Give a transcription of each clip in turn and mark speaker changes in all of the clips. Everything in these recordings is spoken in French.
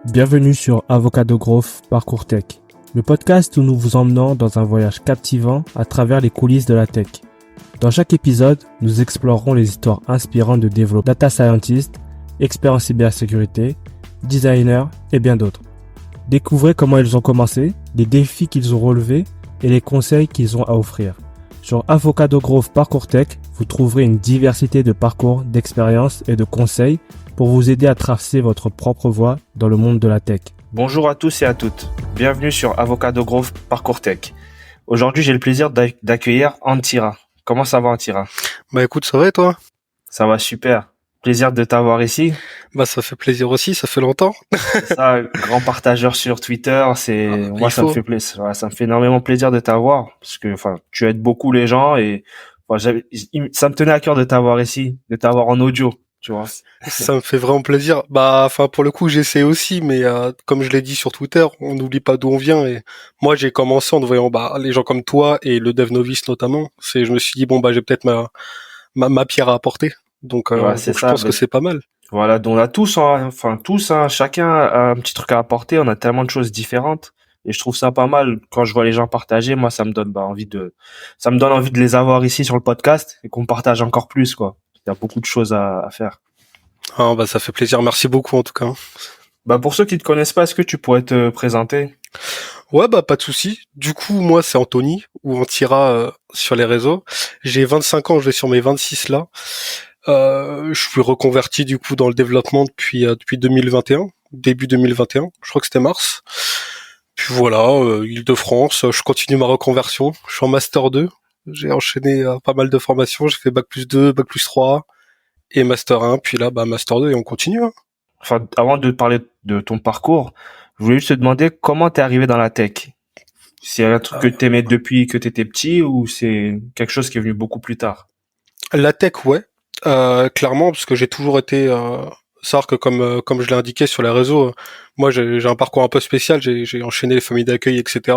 Speaker 1: Bienvenue sur Avocado Growth Parcours Tech, le podcast où nous vous emmenons dans un voyage captivant à travers les coulisses de la tech. Dans chaque épisode, nous explorerons les histoires inspirantes de développeurs, data scientists, experts en cybersécurité, designers et bien d'autres. Découvrez comment ils ont commencé, les défis qu'ils ont relevés et les conseils qu'ils ont à offrir. Sur Avocado Growth Parcours Tech, vous trouverez une diversité de parcours, d'expériences et de conseils pour vous aider à tracer votre propre voie dans le monde de la tech.
Speaker 2: Bonjour à tous et à toutes. Bienvenue sur Avocado Growth Parcours Tech. Aujourd'hui, j'ai le plaisir d'accueillir Antira. Comment ça va, Antira?
Speaker 3: Bah écoute, ça va et toi?
Speaker 2: Ça va super. Plaisir de t'avoir ici.
Speaker 3: Bah ça fait plaisir aussi, ça fait longtemps.
Speaker 2: C'est ça, grand partageur sur Twitter, moi ça me fait plaisir, ouais, ça me fait énormément plaisir de t'avoir parce que tu aides beaucoup les gens et ça me tenait à cœur de t'avoir ici, de t'avoir en audio, tu vois.
Speaker 3: Ça me fait vraiment plaisir. Bah pour le coup, j'essaie aussi, mais comme je l'ai dit sur Twitter, on n'oublie pas d'où on vient. Et moi, j'ai commencé en voyant les gens comme toi et le dev novice notamment. Je me suis dit j'ai peut-être ma pierre à apporter. Donc je pense que c'est pas mal.
Speaker 2: Voilà, donc on a tous, chacun a un petit truc à apporter. On a tellement de choses différentes, et je trouve ça pas mal. Quand je vois les gens partager, moi, ça me donne envie de les avoir ici sur le podcast et qu'on partage encore plus, quoi. Il y a beaucoup de choses à faire.
Speaker 3: Ah, ça fait plaisir. Merci beaucoup en tout cas.
Speaker 2: Pour ceux qui te connaissent pas, est-ce que tu pourrais te présenter?
Speaker 3: Ouais, pas de souci. Du coup, moi, c'est Anthony ou Antira sur les réseaux. J'ai 25 ans, je vais sur mes 26 là. Je suis reconverti du coup dans le développement depuis 2021, début 2021, je crois que c'était mars. Puis voilà, Île-de-France, je continue ma reconversion, je suis en Master 2, j'ai enchaîné pas mal de formations, j'ai fait Bac+2, Bac+3 et Master 1, puis là Master 2 et on continue. Hein.
Speaker 2: Enfin, avant de parler de ton parcours, je voulais juste te demander comment t'es arrivé dans la tech. C'est un truc que t'aimais depuis que t'étais petit ou c'est quelque chose qui est venu beaucoup plus tard?
Speaker 3: La tech, ouais. Clairement, parce que j'ai toujours été savoir que comme je l'ai indiqué sur les réseaux, moi j'ai un parcours un peu spécial, j'ai enchaîné les familles d'accueil, etc.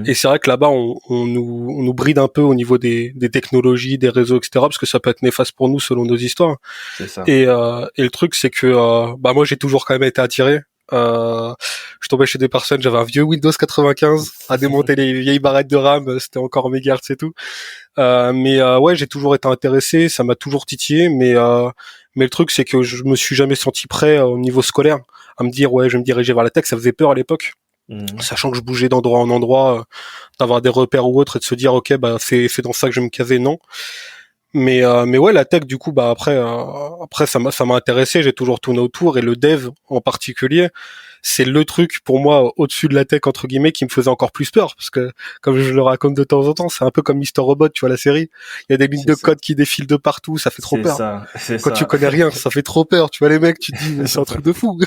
Speaker 3: Et c'est vrai que là-bas on nous bride un peu au niveau des technologies, des réseaux, etc. Parce que ça peut être néfaste pour nous selon nos histoires.
Speaker 2: C'est ça.
Speaker 3: Et le truc c'est que moi j'ai toujours quand même été attiré. Je tombais chez des personnes, j'avais un vieux Windows 95 à démonter les vieilles barrettes de RAM, c'était encore mégahertz et tout. Ouais, j'ai toujours été intéressé, ça m'a toujours titillé, mais le truc c'est que je me suis jamais senti prêt au niveau scolaire à me dire je vais me diriger vers la tech, ça faisait peur à l'époque. Sachant que je bougeais d'endroit en endroit, d'avoir des repères ou autre et de se dire c'est dans ça que je vais me caser, non. Mais ouais, la tech du coup après ça m'a intéressé, j'ai toujours tourné autour et le dev en particulier, c'est le truc pour moi au-dessus de la tech entre guillemets qui me faisait encore plus peur parce que comme je le raconte de temps en temps, c'est un peu comme Mister Robot, tu vois la série, il y a des lignes de code qui défilent de partout, ça fait trop peur. Quand tu connais rien, ça fait trop peur, tu vois les mecs, tu te dis mais c'est un truc de fou.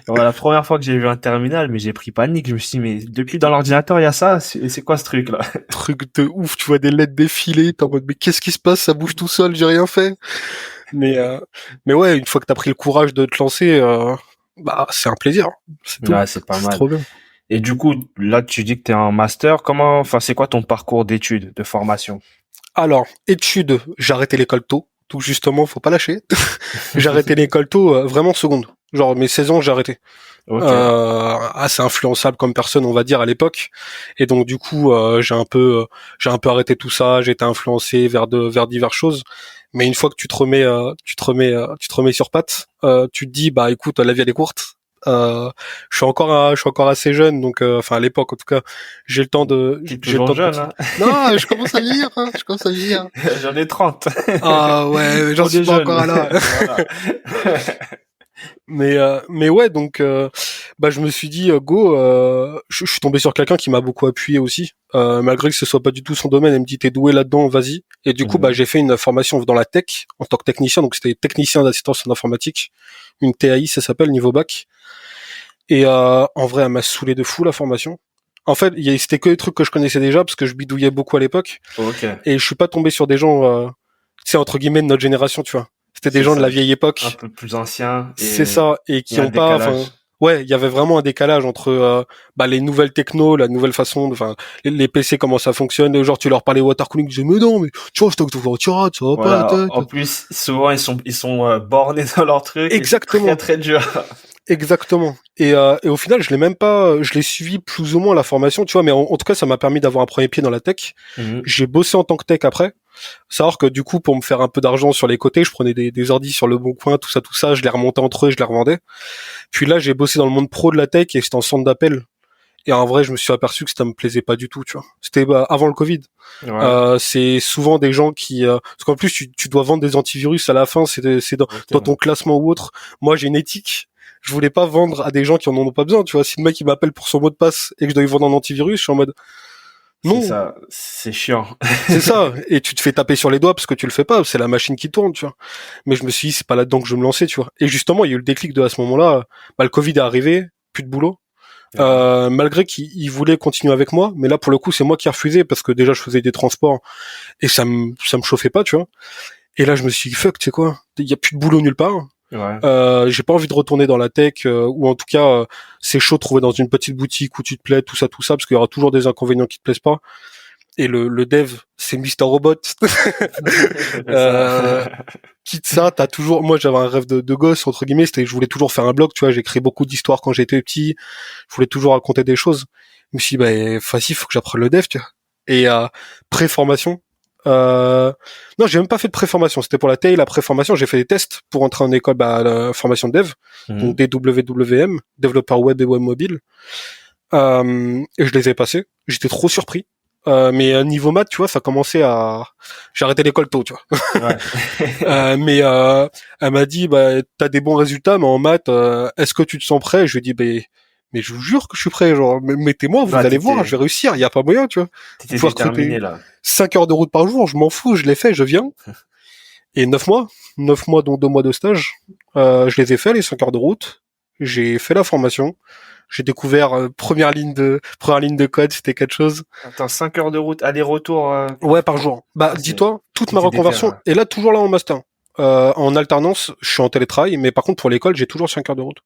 Speaker 2: Voilà, la première fois que j'ai vu un terminal, mais j'ai pris panique, je me suis dit mais depuis dans l'ordinateur il y a ça, c'est quoi ce truc là?
Speaker 3: Truc de ouf, tu vois des LED défiler, t'es en mode mais qu'est-ce qui se passe, ça bouge tout seul, j'ai rien fait. Mais ouais, une fois que t'as pris le courage de te lancer, c'est un plaisir. C'est tout.
Speaker 2: Ouais, c'est pas mal.
Speaker 3: Trop bien.
Speaker 2: Et du coup, là, tu dis que t'es en master. C'est quoi ton parcours d'études, de formation?
Speaker 3: Alors, études, j'ai arrêté l'école tôt. Tout justement, faut pas lâcher. J'ai arrêté l'école tôt, vraiment seconde. Genre, mes 16 ans, j'ai arrêté.
Speaker 2: Okay.
Speaker 3: Assez influençable comme personne, on va dire, à l'époque. Et donc, du coup, j'ai un peu arrêté tout ça. J'ai été influencé vers diverses choses. Mais une fois que tu te remets sur pattes, tu te dis, écoute, la vie elle est courte. Je suis encore assez jeune, donc, à l'époque, en tout cas, j'ai le temps de.
Speaker 2: T'es toujours jeune, hein.
Speaker 3: Non, je commence à vieillir,
Speaker 2: J'en ai 30.
Speaker 3: Ah ouais, j'en suis pas encore là. Voilà. Mais ouais, donc je me suis dit je suis tombé sur quelqu'un qui m'a beaucoup appuyé aussi, malgré que ce soit pas du tout son domaine. Elle me dit t'es doué là-dedans, vas-y. Et du coup j'ai fait une formation dans la tech en tant que technicien, donc c'était technicien d'assistance en informatique, une TAI ça s'appelle, niveau bac. Et en vrai elle m'a saoulé de fou la formation. En fait c'était que des trucs que je connaissais déjà parce que je bidouillais beaucoup à l'époque.
Speaker 2: Okay.
Speaker 3: Et je suis pas tombé sur des gens entre guillemets de notre génération, tu vois. C'était des gens de la vieille époque.
Speaker 2: Un peu plus anciens.
Speaker 3: C'est ça. Et qui ont pas, ouais, il y avait vraiment un décalage entre, les nouvelles techno, la nouvelle façon, les PC, comment ça fonctionne. Et genre, tu leur parlais water cooling, tu disais, mais non, mais, tu vois, je t'occupe tu vois, ça va pas la tête.
Speaker 2: En plus, souvent, ils sont bornés dans leur truc.
Speaker 3: Exactement.
Speaker 2: Très, très dur.
Speaker 3: Exactement. Et au final, je l'ai suivi plus ou moins la formation, tu vois, mais en tout cas, ça m'a permis d'avoir un premier pied dans la tech. J'ai bossé en tant que tech après. Savoir que du coup, pour me faire un peu d'argent sur les côtés, je prenais des ordis sur le bon coin, tout ça, je les remontais entre eux et je les revendais. Puis là, j'ai bossé dans le monde pro de la tech et c'était en centre d'appel. Et en vrai, je me suis aperçu que ça me plaisait pas du tout, tu vois. C'était avant le Covid.
Speaker 2: Ouais.
Speaker 3: C'est souvent des gens qui... parce qu'en plus, tu dois vendre des antivirus à la fin, c'est dans ton classement ou autre. Moi, j'ai une éthique. Je voulais pas vendre à des gens qui en ont pas besoin, tu vois. Si le mec, il m'appelle pour son mot de passe et que je dois lui vendre un antivirus, je suis en mode... Non,
Speaker 2: C'est ça, c'est chiant.
Speaker 3: c'est ça. Et tu te fais taper sur les doigts parce que tu le fais pas. C'est la machine qui tourne, tu vois. Mais je me suis dit, c'est pas là-dedans que je vais me lancer, tu vois. Et justement, il y a eu le déclic de à ce moment-là. Bah, le Covid est arrivé, plus de boulot. Malgré qu'il voulait continuer avec moi, mais là pour le coup c'est moi qui ai refusé parce que déjà je faisais des transports et ça me chauffait pas, tu vois. Et là je me suis dit fuck, tu sais quoi, il y a plus de boulot nulle part.
Speaker 2: Ouais.
Speaker 3: J'ai pas envie de retourner dans la tech ou en tout cas c'est chaud de trouver dans une petite boutique où tu te plais, tout ça parce qu'il y aura toujours des inconvénients qui te plaisent pas. Et le dev, c'est Mister Robot. Quitte ça, t'as toujours, moi j'avais un rêve de gosse, entre guillemets, c'était, je voulais toujours faire un blog, tu vois, j'ai créé beaucoup d'histoires quand j'étais petit, je voulais toujours raconter des choses. Je me suis dit, bah, facile, faut que j'apprenne le dev, tu vois. Et, pré-formation, non, j'ai même pas fait de pré-formation, c'était pour la TAI, la pré-formation, j'ai fait des tests pour entrer en école, la formation de dev, donc DWWM, développeur web et web mobile, et je les ai passés, j'étais trop surpris. Mais niveau maths, tu vois, ça commençait à... J'ai arrêté l'école tôt, tu vois.
Speaker 2: Ouais.
Speaker 3: Mais elle m'a dit, bah, t'as des bons résultats, mais en maths, est-ce que tu te sens prêt? Je lui ai dit, mais je vous jure que je suis prêt, genre, mettez-moi, vous allez voir, je vais réussir, il y a pas moyen, tu vois.
Speaker 2: T'étais
Speaker 3: Pouvoir
Speaker 2: déterminé,
Speaker 3: recruter
Speaker 2: là.
Speaker 3: 5 heures de route par jour, je m'en fous, je l'ai fait, je viens. Et 9 mois, dont 2 mois de stage, je les ai fait, les 5 heures de route. J'ai fait la formation. J'ai découvert première ligne de code, c'était quelque chose.
Speaker 2: Attends, 5 heures de route, aller-retour.
Speaker 3: Ouais, par jour. Bah, dis-toi, toute ma reconversion est là toujours là en master. En alternance, je suis en télétravail, mais par contre pour l'école, j'ai toujours 5 heures de route.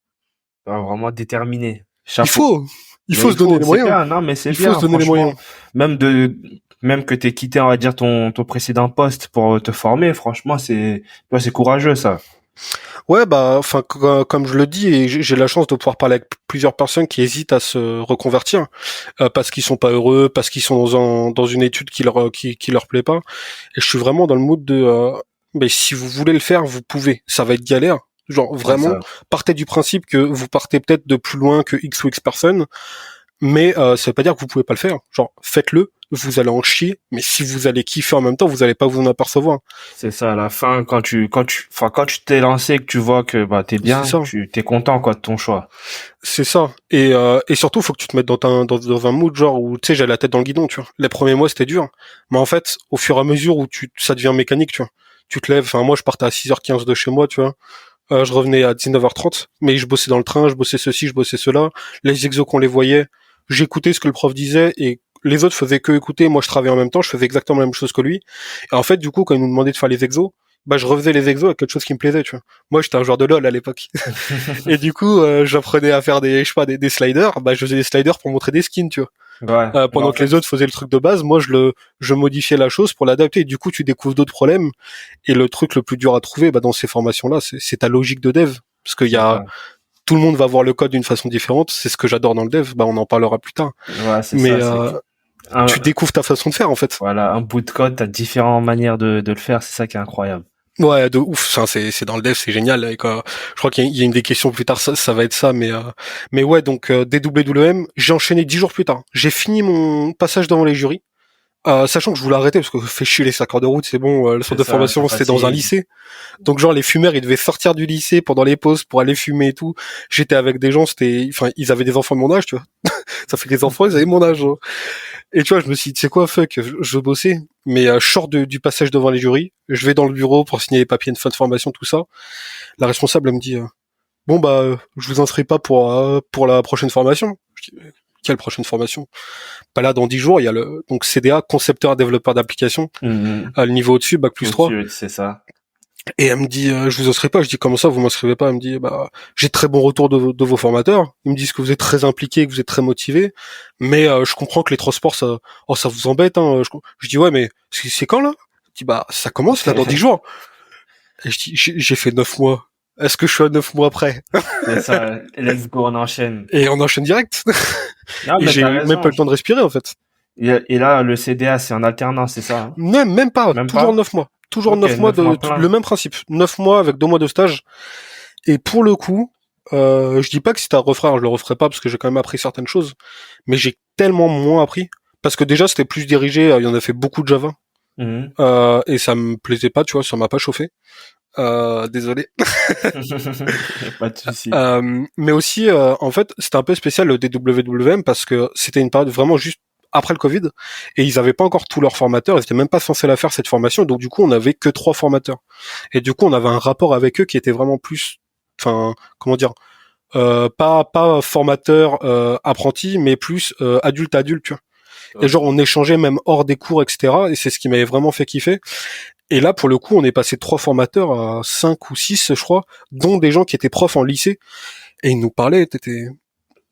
Speaker 2: Vraiment déterminé.
Speaker 3: Chapeau. Il faut se donner les moyens.
Speaker 2: Bien, non, mais c'est bien.
Speaker 3: Il faut se donner les moyens.
Speaker 2: Même que t'aies quitté, on va dire, ton précédent poste pour te former, franchement, c'est courageux, ça.
Speaker 3: Ouais, bah, enfin, comme je le dis, et j'ai la chance de pouvoir parler avec plusieurs personnes qui hésitent à se reconvertir, parce qu'ils sont pas heureux, parce qu'ils sont dans une étude qui leur plaît pas. Et je suis vraiment dans le mood de, mais si vous voulez le faire, vous pouvez. Ça va être galère. Genre, vraiment, partez du principe que vous partez peut-être de plus loin que X ou X personnes, mais ça veut pas dire que vous pouvez pas le faire. Genre, faites-le, vous allez en chier, mais si vous allez kiffer en même temps, vous allez pas vous en apercevoir.
Speaker 2: C'est ça, à la fin, quand tu t'es lancé, que tu vois que, bah, t'es bien, t'es content, quoi, de ton choix.
Speaker 3: C'est ça. Et surtout, faut que tu te mettes dans un mood, genre, où, tu sais, j'ai la tête dans le guidon, tu vois. Les premiers mois, c'était dur. Mais en fait, au fur et à mesure où ça devient mécanique, tu vois. Tu te lèves, enfin, moi, je partais à 6h15 de chez moi, tu vois. Je revenais à 19h30, mais je bossais dans le train, je bossais ceci, je bossais cela. Les exos qu'on les voyait, j'écoutais ce que le prof disait et les autres faisaient que écouter. Moi, je travaillais en même temps, je faisais exactement la même chose que lui. Et en fait, du coup, quand il nous demandait de faire les exos, bah, je refaisais les exos avec quelque chose qui me plaisait, tu vois. Moi, j'étais un joueur de LoL à l'époque. Et du coup, j'apprenais à faire des sliders. Bah, je faisais des sliders pour montrer des skins, tu vois.
Speaker 2: Ouais.
Speaker 3: Pendant que les autres faisaient le truc de base, moi, je modifiais la chose pour l'adapter. Et du coup, tu découvres d'autres problèmes. Et le truc le plus dur à trouver, bah, dans ces formations-là, c'est ta logique de dev. Parce qu'il y a, tout le monde va voir le code d'une façon différente. C'est ce que j'adore dans le dev. Bah, on en parlera plus tard.
Speaker 2: Ouais, c'est
Speaker 3: mais
Speaker 2: ça.
Speaker 3: tu découvres ta façon de faire, en fait.
Speaker 2: Voilà, un bout de code, t'as différentes manières de le faire. C'est ça qui est incroyable.
Speaker 3: Ouais, de ouf. Enfin, c'est dans le dev, c'est génial. Et je crois qu'il y a une des questions plus tard, ça va être ça. Mais ouais, donc DWM, j'ai enchaîné 10 jours plus tard. J'ai fini mon passage devant les jurys, sachant que je voulais arrêter parce que fait chier les 5 heures de route, c'est bon. Le centre de formation, c'était dans un lycée. Donc genre les fumeurs, ils devaient sortir du lycée pendant les pauses pour aller fumer et tout. J'étais avec des gens, enfin, ils avaient des enfants de mon âge, tu vois. Ça fait que les enfants, ils avaient mon âge. Hein. Et tu vois, je me suis dit, tu sais quoi, fuck, je veux bosser, mais je sors du passage devant les jurys, je vais dans le bureau pour signer les papiers de fin de formation, tout ça. La responsable, elle me dit, bon bah, je vous inscris pas pour la prochaine formation. Je dis, quelle prochaine formation? Bah là, dans 10 jours, il y a donc CDA, concepteur développeur d'application, le niveau au-dessus, bac plus 3.
Speaker 2: C'est ça.
Speaker 3: Et elle me dit, je vous inscris pas. Je dis, comment ça, vous m'inscrivez pas? Elle me dit, bah, j'ai très bon retour de vos formateurs. Ils me disent que vous êtes très impliqués, que vous êtes très motivés. Mais je comprends que les transports, ça vous embête. Hein. Je dis, ouais, mais c'est quand là? Je dis, bah, ça commence là dans 10 jours. Et je dis, j'ai fait 9 mois. Est-ce que je suis à 9 mois près?
Speaker 2: C'est ça. Let's go, on enchaîne.
Speaker 3: Et on enchaîne direct.
Speaker 2: Non,
Speaker 3: Et
Speaker 2: mais
Speaker 3: j'ai
Speaker 2: t'as
Speaker 3: même
Speaker 2: raison.
Speaker 3: pas le temps de respirer, en fait.
Speaker 2: Et là, le CDA, c'est en alternance, c'est ça, hein?
Speaker 3: Même pas.
Speaker 2: Même
Speaker 3: Toujours
Speaker 2: pas?
Speaker 3: 9 mois. Toujours
Speaker 2: Ok,
Speaker 3: 9 mois
Speaker 2: 9 mois
Speaker 3: de,
Speaker 2: plein.
Speaker 3: le même principe. 9 mois avec 2 mois de stage. Et pour le coup, je dis pas que c'était à refaire, je le referai pas parce que j'ai quand même appris certaines choses. Mais j'ai tellement moins appris. Parce que déjà, c'était plus dirigé, il y en a fait beaucoup de Java.
Speaker 2: Mhm.
Speaker 3: Et ça me plaisait pas, tu vois, ça m'a pas chauffé. Désolé.
Speaker 2: Pas de souci.
Speaker 3: Mais aussi, en fait, c'était un peu spécial le DWWM parce que c'était une période vraiment juste après le Covid et ils avaient pas encore tous leurs formateurs, ils étaient même pas censés la faire cette formation, donc du coup on avait que 3 formateurs et du coup on avait un rapport avec eux qui était vraiment plus, enfin comment dire, pas formateur apprenti, mais plus adulte, tu vois. Et genre on échangeait même hors des cours, etc. Et c'est ce qui m'avait vraiment fait kiffer. Et là, pour le coup, on est passé de 3 formateurs à 5 ou 6, je crois, dont des gens qui étaient profs en lycée. Et ils nous parlaient,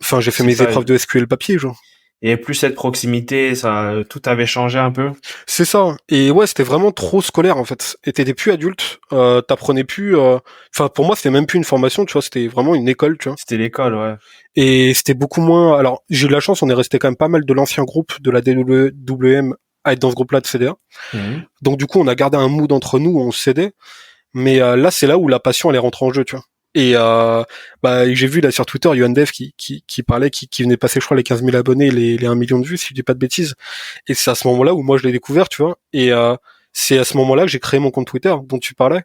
Speaker 3: enfin, j'ai fait
Speaker 2: C'est
Speaker 3: mes
Speaker 2: ça.
Speaker 3: épreuves de SQL papier, genre.
Speaker 2: Et plus cette proximité, ça, tout avait changé un peu.
Speaker 3: C'est ça. Et ouais, c'était vraiment trop scolaire, en fait. Et t'étais plus adulte, t'apprenais plus, enfin, pour moi, c'était même plus une formation, tu vois, c'était vraiment une école, tu vois.
Speaker 2: C'était l'école, ouais.
Speaker 3: Et c'était beaucoup moins, alors, j'ai eu de la chance, on est resté quand même pas mal de l'ancien groupe de la DWM à être dans ce groupe-là de CDA.
Speaker 2: Mhm.
Speaker 3: Donc, du coup, on a gardé un mood entre nous, on s'aidait. Mais là, c'est là où la passion elle est rentrée en jeu, tu vois. Et j'ai vu là sur Twitter Yohandev qui parlait, qui venait passer, je crois, les 15 000 abonnés, les 1 million de vues, si je dis pas de bêtises. Et c'est à ce moment-là où moi je l'ai découvert, tu vois. Et c'est à ce moment-là que j'ai créé mon compte Twitter dont tu parlais,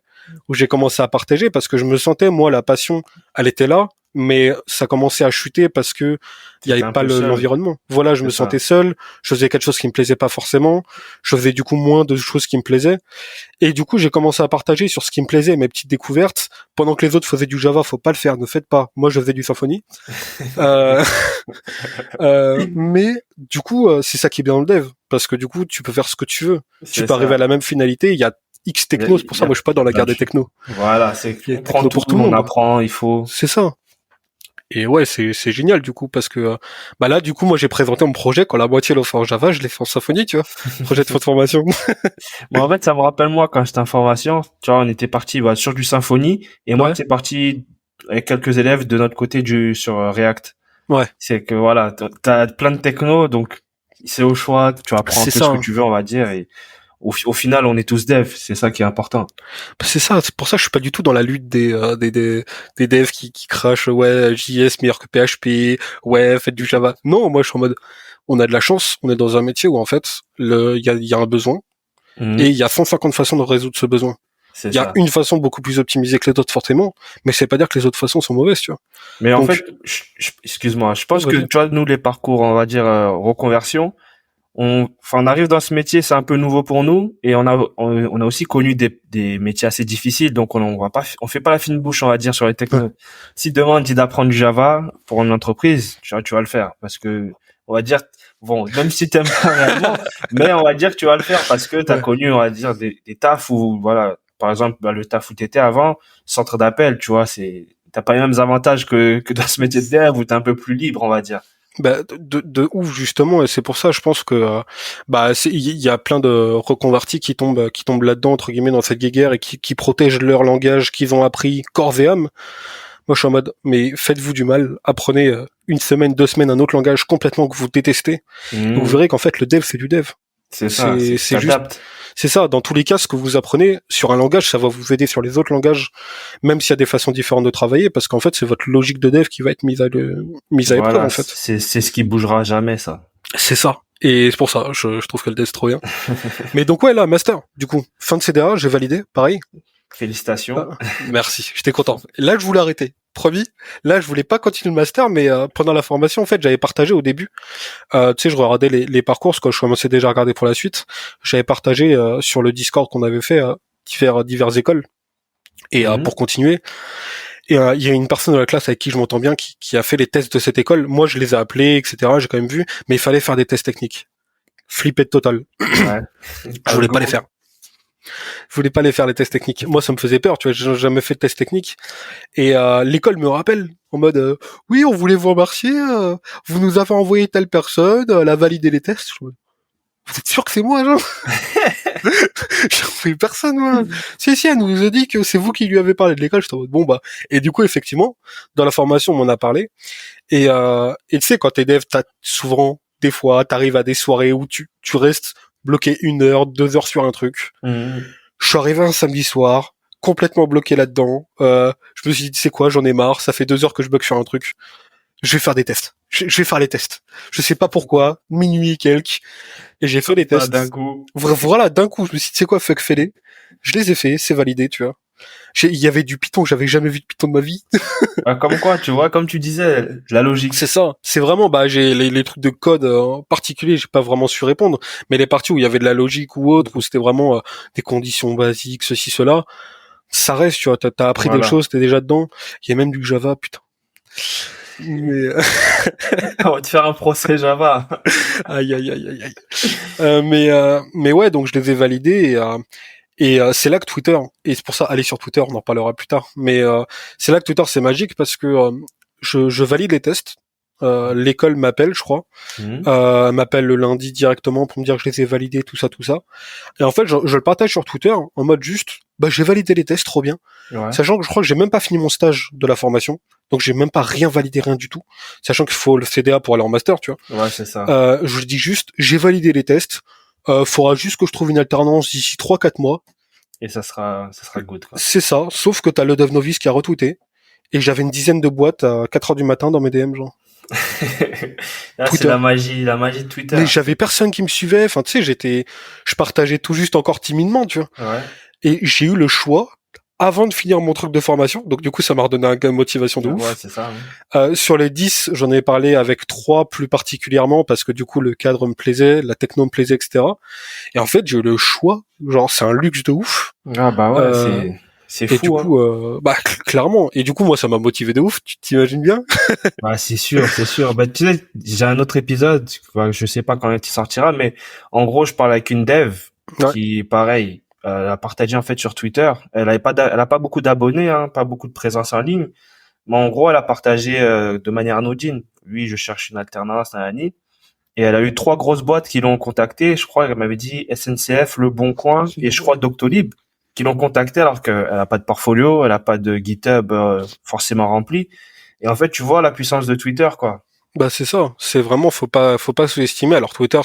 Speaker 3: où j'ai commencé à partager parce que je me sentais, moi, la passion, elle était là, mais ça commençait à chuter parce que il y avait
Speaker 2: T'étais un
Speaker 3: pas
Speaker 2: peu seul.
Speaker 3: l'environnement. Voilà, je me
Speaker 2: C'est ça.
Speaker 3: sentais seul, je faisais quelque chose qui me plaisait pas forcément, je faisais du coup moins de choses qui me plaisaient. Et du coup, j'ai commencé à partager sur ce qui me plaisait, mes petites découvertes. Pendant que les autres faisaient du Java, faut pas le faire, ne faites pas. Moi, je faisais du Symfony. Euh, mais du coup, c'est ça qui est bien dans le dev, parce que du coup, tu peux faire ce que tu veux. Tu
Speaker 2: C'est
Speaker 3: peux arriver à
Speaker 2: ça.
Speaker 3: la même finalité. Il y a X techno, c'est pour ça moi je suis pas dans la
Speaker 2: bah,
Speaker 3: guerre des technos.
Speaker 2: voilà, c'est
Speaker 3: Il y a
Speaker 2: on prend
Speaker 3: techno
Speaker 2: tout,
Speaker 3: pour tout le
Speaker 2: on
Speaker 3: monde.
Speaker 2: apprend, il faut.
Speaker 3: C'est ça. Et ouais, c'est génial du coup parce que là du coup moi j'ai présenté mon projet quand la moitié l'a fait en Java, je l'ai fait en Symfony, tu vois. Projet de fin de formation.
Speaker 2: Bon, en fait, ça me rappelle moi quand j'étais en formation, tu vois, on était parti sur du Symfony et moi
Speaker 3: Ouais.
Speaker 2: j'étais parti avec quelques élèves de notre côté sur React.
Speaker 3: Ouais.
Speaker 2: C'est que voilà, t'as plein de techno, donc c'est au choix, tu apprends un
Speaker 3: C'est
Speaker 2: peu
Speaker 3: ça.
Speaker 2: ce que
Speaker 3: Hein.
Speaker 2: tu veux, on va dire, et au final, on est tous devs, c'est ça qui est important.
Speaker 3: C'est ça, c'est pour ça que je suis pas du tout dans la lutte des devs qui crachent ouais JS meilleur que PHP, ouais faites du Java. Non, moi je suis en mode on a de la chance, on est dans un métier où en fait il y a un besoin et
Speaker 2: Mhm.
Speaker 3: il y a 150 façons de résoudre ce besoin.
Speaker 2: C'est
Speaker 3: Il y a
Speaker 2: ça.
Speaker 3: une façon beaucoup plus optimisée que les autres forcément, mais c'est pas dire que les autres façons sont mauvaises, tu vois.
Speaker 2: Mais en
Speaker 3: Donc
Speaker 2: fait, excuse-moi, je pense que
Speaker 3: vas-y.
Speaker 2: tu vois, nous les parcours, on va dire reconversion, on arrive dans ce métier, c'est un peu nouveau pour nous, et on a aussi connu des métiers assez difficiles, donc on fait pas la fine bouche, on va dire, sur les
Speaker 3: Ouais.
Speaker 2: technos. Si demain on te dit d'apprendre du Java pour une entreprise, tu vas le faire, parce que on va dire, bon, même si t'aimes pas réellement, mais on va dire que tu vas le faire parce que t'as
Speaker 3: Ouais.
Speaker 2: connu, on va dire, des tafs où, voilà, par exemple, le taf où t'étais avant, centre d'appel, tu vois, t'as pas les mêmes avantages que dans ce métier de dev où t'es un peu plus libre, on va dire.
Speaker 3: Bah, de ouf justement et c'est pour ça je pense que il y a plein de reconvertis qui tombent là-dedans entre guillemets dans cette guéguerre et qui protègent leur langage qu'ils ont appris corps et âme. Moi je suis en mode mais faites-vous du mal, apprenez une semaine, 2 semaines un autre langage complètement que vous détestez et vous
Speaker 2: Mhm.
Speaker 3: verrez qu'en fait le dev c'est du dev.
Speaker 2: C'est ça, c'est que tu
Speaker 3: C'est juste
Speaker 2: t'adaptes.
Speaker 3: c'est ça, dans tous les cas, ce que vous apprenez sur un langage, ça va vous aider sur les autres langages, même s'il y a des façons différentes de travailler, parce qu'en fait, c'est votre logique de dev qui va être mise à épreuve,
Speaker 2: Voilà,
Speaker 3: en fait.
Speaker 2: c'est ce qui bougera jamais, ça.
Speaker 3: C'est ça. Et c'est pour ça, je trouve que le dev, c'est trop bien. Mais donc, ouais, là, master, du coup, fin de CDA, j'ai validé, pareil.
Speaker 2: Félicitations.
Speaker 3: Ah, merci, j'étais content. Là, je voulais arrêter. Promis. Là, je voulais pas continuer le master, mais pendant la formation, en fait, j'avais partagé au début. Tu sais, je regardais les parcours, parce que je commençais déjà à regarder pour la suite. J'avais partagé sur le Discord qu'on avait fait diverses écoles. Et
Speaker 2: Mhm.
Speaker 3: pour continuer, et il y a une personne de la classe avec qui je m'entends bien qui a fait les tests de cette école. Moi, je les ai appelés, etc. J'ai quand même vu, mais il fallait faire des tests techniques. Flippé de total.
Speaker 2: Ouais.
Speaker 3: Je
Speaker 2: Pas de
Speaker 3: voulais pas les
Speaker 2: go.
Speaker 3: faire. Je voulais pas les faire les tests techniques. Moi, ça me faisait peur, tu vois. J'ai jamais fait de tests techniques. Et l'école me rappelle en mode oui, on voulait vous remercier. Vous nous avez envoyé telle personne, elle a validé les tests. Je me dis, vous êtes sûr que c'est moi, genre? J'ai envoyé personne, moi. Si, elle nous a dit que c'est vous qui lui avez parlé de l'école. J'étais en mode, bon, bah. Et du coup, effectivement, dans la formation, on m'en a parlé. Et tu sais, quand t'es dev, t'as souvent, des fois, t'arrives à des soirées où tu restes bloqué 1 heure, 2 heures sur un truc. Je suis arrivé un samedi soir, complètement bloqué là-dedans. Je me suis dit, c'est quoi, j'en ai marre, ça fait 2 heures que je bug sur un truc. Je vais faire des tests. Je vais faire les tests. Je sais pas pourquoi, minuit et quelques, et j'ai fait les tests.
Speaker 2: D'un coup.
Speaker 3: Voilà, d'un coup, je me suis dit, c'est quoi, fuck, fais-les. Je les ai fait, c'est validé, tu vois. Il y avait du Python, j'avais jamais vu de Python de ma vie.
Speaker 2: Comme quoi, tu vois, comme tu disais, la logique.
Speaker 3: C'est ça. C'est vraiment, j'ai les trucs de code en particulier, j'ai pas vraiment su répondre. Mais les parties où il y avait de la logique ou autre, où c'était vraiment des conditions basiques, ceci, cela, ça reste, tu vois. T'as appris des choses, t'es déjà dedans. Il y a même du Java, putain. Mais
Speaker 2: on va te faire un procès Java.
Speaker 3: aïe. Mais ouais, donc je les ai validés et c'est là que Twitter, et c'est pour ça, allez sur Twitter, on en parlera plus tard, mais c'est là que Twitter c'est magique parce que je valide les tests, l'école m'appelle, je crois, m'appelle le lundi directement pour me dire que je les ai validés, tout ça, et en fait je le partage sur Twitter en mode juste, j'ai validé les tests, trop bien, sachant que je crois que j'ai même pas fini mon stage de la formation, donc j'ai même pas rien validé, rien du tout, sachant qu'il faut le CDA pour aller en master, tu vois.
Speaker 2: Ouais, c'est ça.
Speaker 3: Je dis juste, j'ai validé les tests, faudra juste que je trouve une alternance d'ici 3-4 mois.
Speaker 2: Et ça sera good, quoi.
Speaker 3: C'est ça, sauf que t'as le dev novice qui a retweeté, et j'avais une dizaine de boîtes à 4 heures du matin dans mes DM, genre.
Speaker 2: Là, c'est la magie de Twitter.
Speaker 3: Mais j'avais personne qui me suivait, enfin, tu sais, je partageais tout juste encore timidement, tu vois.
Speaker 2: Ouais.
Speaker 3: Et j'ai eu le choix, avant de finir mon truc de formation, donc du coup, ça m'a redonné un gain de motivation de ouf.
Speaker 2: Ouais, c'est ça. Ouais.
Speaker 3: Sur les 10, j'en ai parlé avec 3 plus particulièrement, parce que du coup, le cadre me plaisait, la techno me plaisait, etc. Et en fait, j'ai eu le choix, genre, c'est un luxe de ouf.
Speaker 2: Ah bah ouais, c'est fou.
Speaker 3: Et du coup, clairement. Et du coup, moi, ça m'a motivé de ouf. Tu t'imagines bien?
Speaker 2: Bah c'est sûr. Bah tu sais, j'ai un autre épisode, je sais pas quand il sortira, mais en gros, je parle avec une dev qui, pareil, elle a partagé en fait sur Twitter. Elle a pas beaucoup d'abonnés, hein, pas beaucoup de présence en ligne, mais en gros, elle a partagé de manière anodine. Oui, je cherche une alternance, nanani. Et elle a eu 3 grosses boîtes qui l'ont contactée. Je crois qu'elle m'avait dit SNCF, Le Bon Coin et je crois Doctolib qui l'ont contactée alors qu'elle a pas de portfolio, elle a pas de GitHub forcément rempli. Et en fait, tu vois la puissance de Twitter, quoi.
Speaker 3: Bah c'est ça. C'est vraiment faut pas sous-estimer. Alors Twitter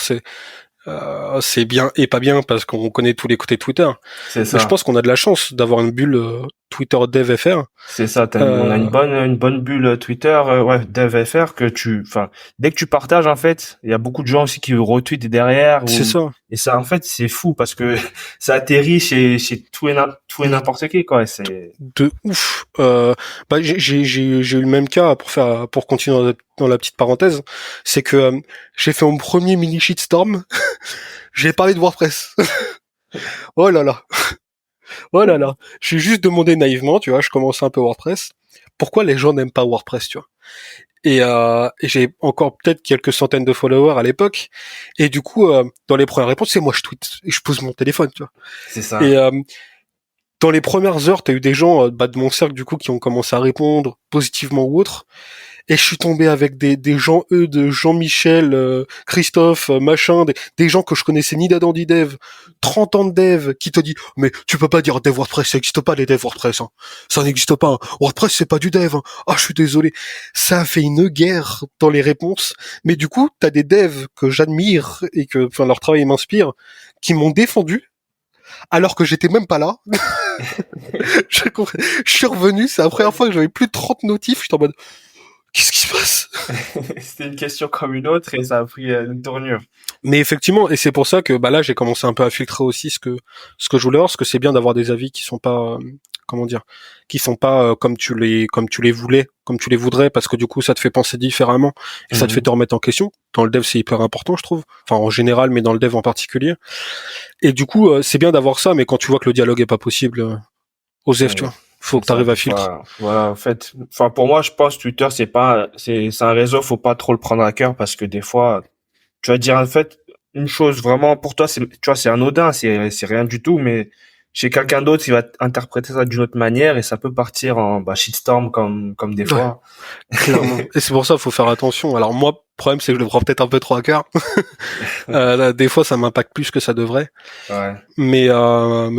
Speaker 3: c'est bien et pas bien parce qu'on connaît tous les côtés de Twitter.
Speaker 2: C'est ça.
Speaker 3: Mais je pense qu'on a de la chance d'avoir une bulle Twitter Dev FR.
Speaker 2: C'est ça. On a une bonne bulle Twitter, Dev FR dès que tu partages en fait, il y a beaucoup de gens aussi qui retweetent derrière.
Speaker 3: C'est ça.
Speaker 2: Et ça en fait c'est fou parce que ça atterrit chez tout et n'importe qui, quoi. C'est
Speaker 3: de ouf. J'ai eu le même cas pour continuer dans la petite parenthèse, c'est que j'ai fait mon premier mini shitstorm. J'ai parlé de WordPress. Oh là là. J'ai juste demandé naïvement, tu vois, je commençais un peu WordPress. Pourquoi les gens n'aiment pas WordPress, tu vois? Et j'ai encore peut-être quelques centaines de followers à l'époque. Et du coup, dans les premières réponses, c'est moi je tweete et je pose mon téléphone, tu vois.
Speaker 2: C'est ça.
Speaker 3: Et dans les premières heures, t'as eu des gens de mon cercle du coup qui ont commencé à répondre positivement ou autre. Et je suis tombé avec des gens, de Jean-Michel, Christophe, machin, des gens que je connaissais ni d'Adam ni Dev, 30 ans de dev, qui te dit « Mais tu peux pas dire dev WordPress, ça n'existe pas les dev WordPress, hein. Ça n'existe pas, hein. WordPress c'est pas du dev, hein. Ah, je suis désolé. » Ça a fait une guerre dans les réponses, mais du coup, t'as des devs que j'admire et que leur travail m'inspire, qui m'ont défendu, alors que j'étais même pas là. Je suis revenu, c'est la première fois que j'avais plus de 30 notifs, j'étais en mode qu'est-ce qui se passe?
Speaker 2: C'était une question comme une autre et ça a pris une tournure.
Speaker 3: Mais effectivement, et c'est pour ça que là j'ai commencé un peu à filtrer aussi ce que je voulais voir, parce que c'est bien d'avoir des avis qui sont pas qui sont pas comme tu les voulais, comme tu les voudrais, parce que du coup ça te fait penser différemment et ça te fait te remettre en question. Dans le dev c'est hyper important, je trouve. Enfin en général, mais dans le dev en particulier. Et du coup c'est bien d'avoir ça, mais quand tu vois que le dialogue est pas possible, osef, tu vois. Faut que t'arrives à filtrer.
Speaker 2: Voilà, en fait, pour moi, je pense Twitter, c'est un réseau, faut pas trop le prendre à cœur parce que des fois, tu vas dire en fait une chose vraiment pour toi, c'est anodin, c'est rien du tout, mais chez quelqu'un d'autre, il va interpréter ça d'une autre manière et ça peut partir en shitstorm comme des fois.
Speaker 3: Clairement. Et c'est pour ça, faut faire attention. Alors moi, problème, c'est que je le prends peut-être un peu trop à cœur. Des fois, ça m'impacte plus que ça devrait.
Speaker 2: Ouais,
Speaker 3: Mais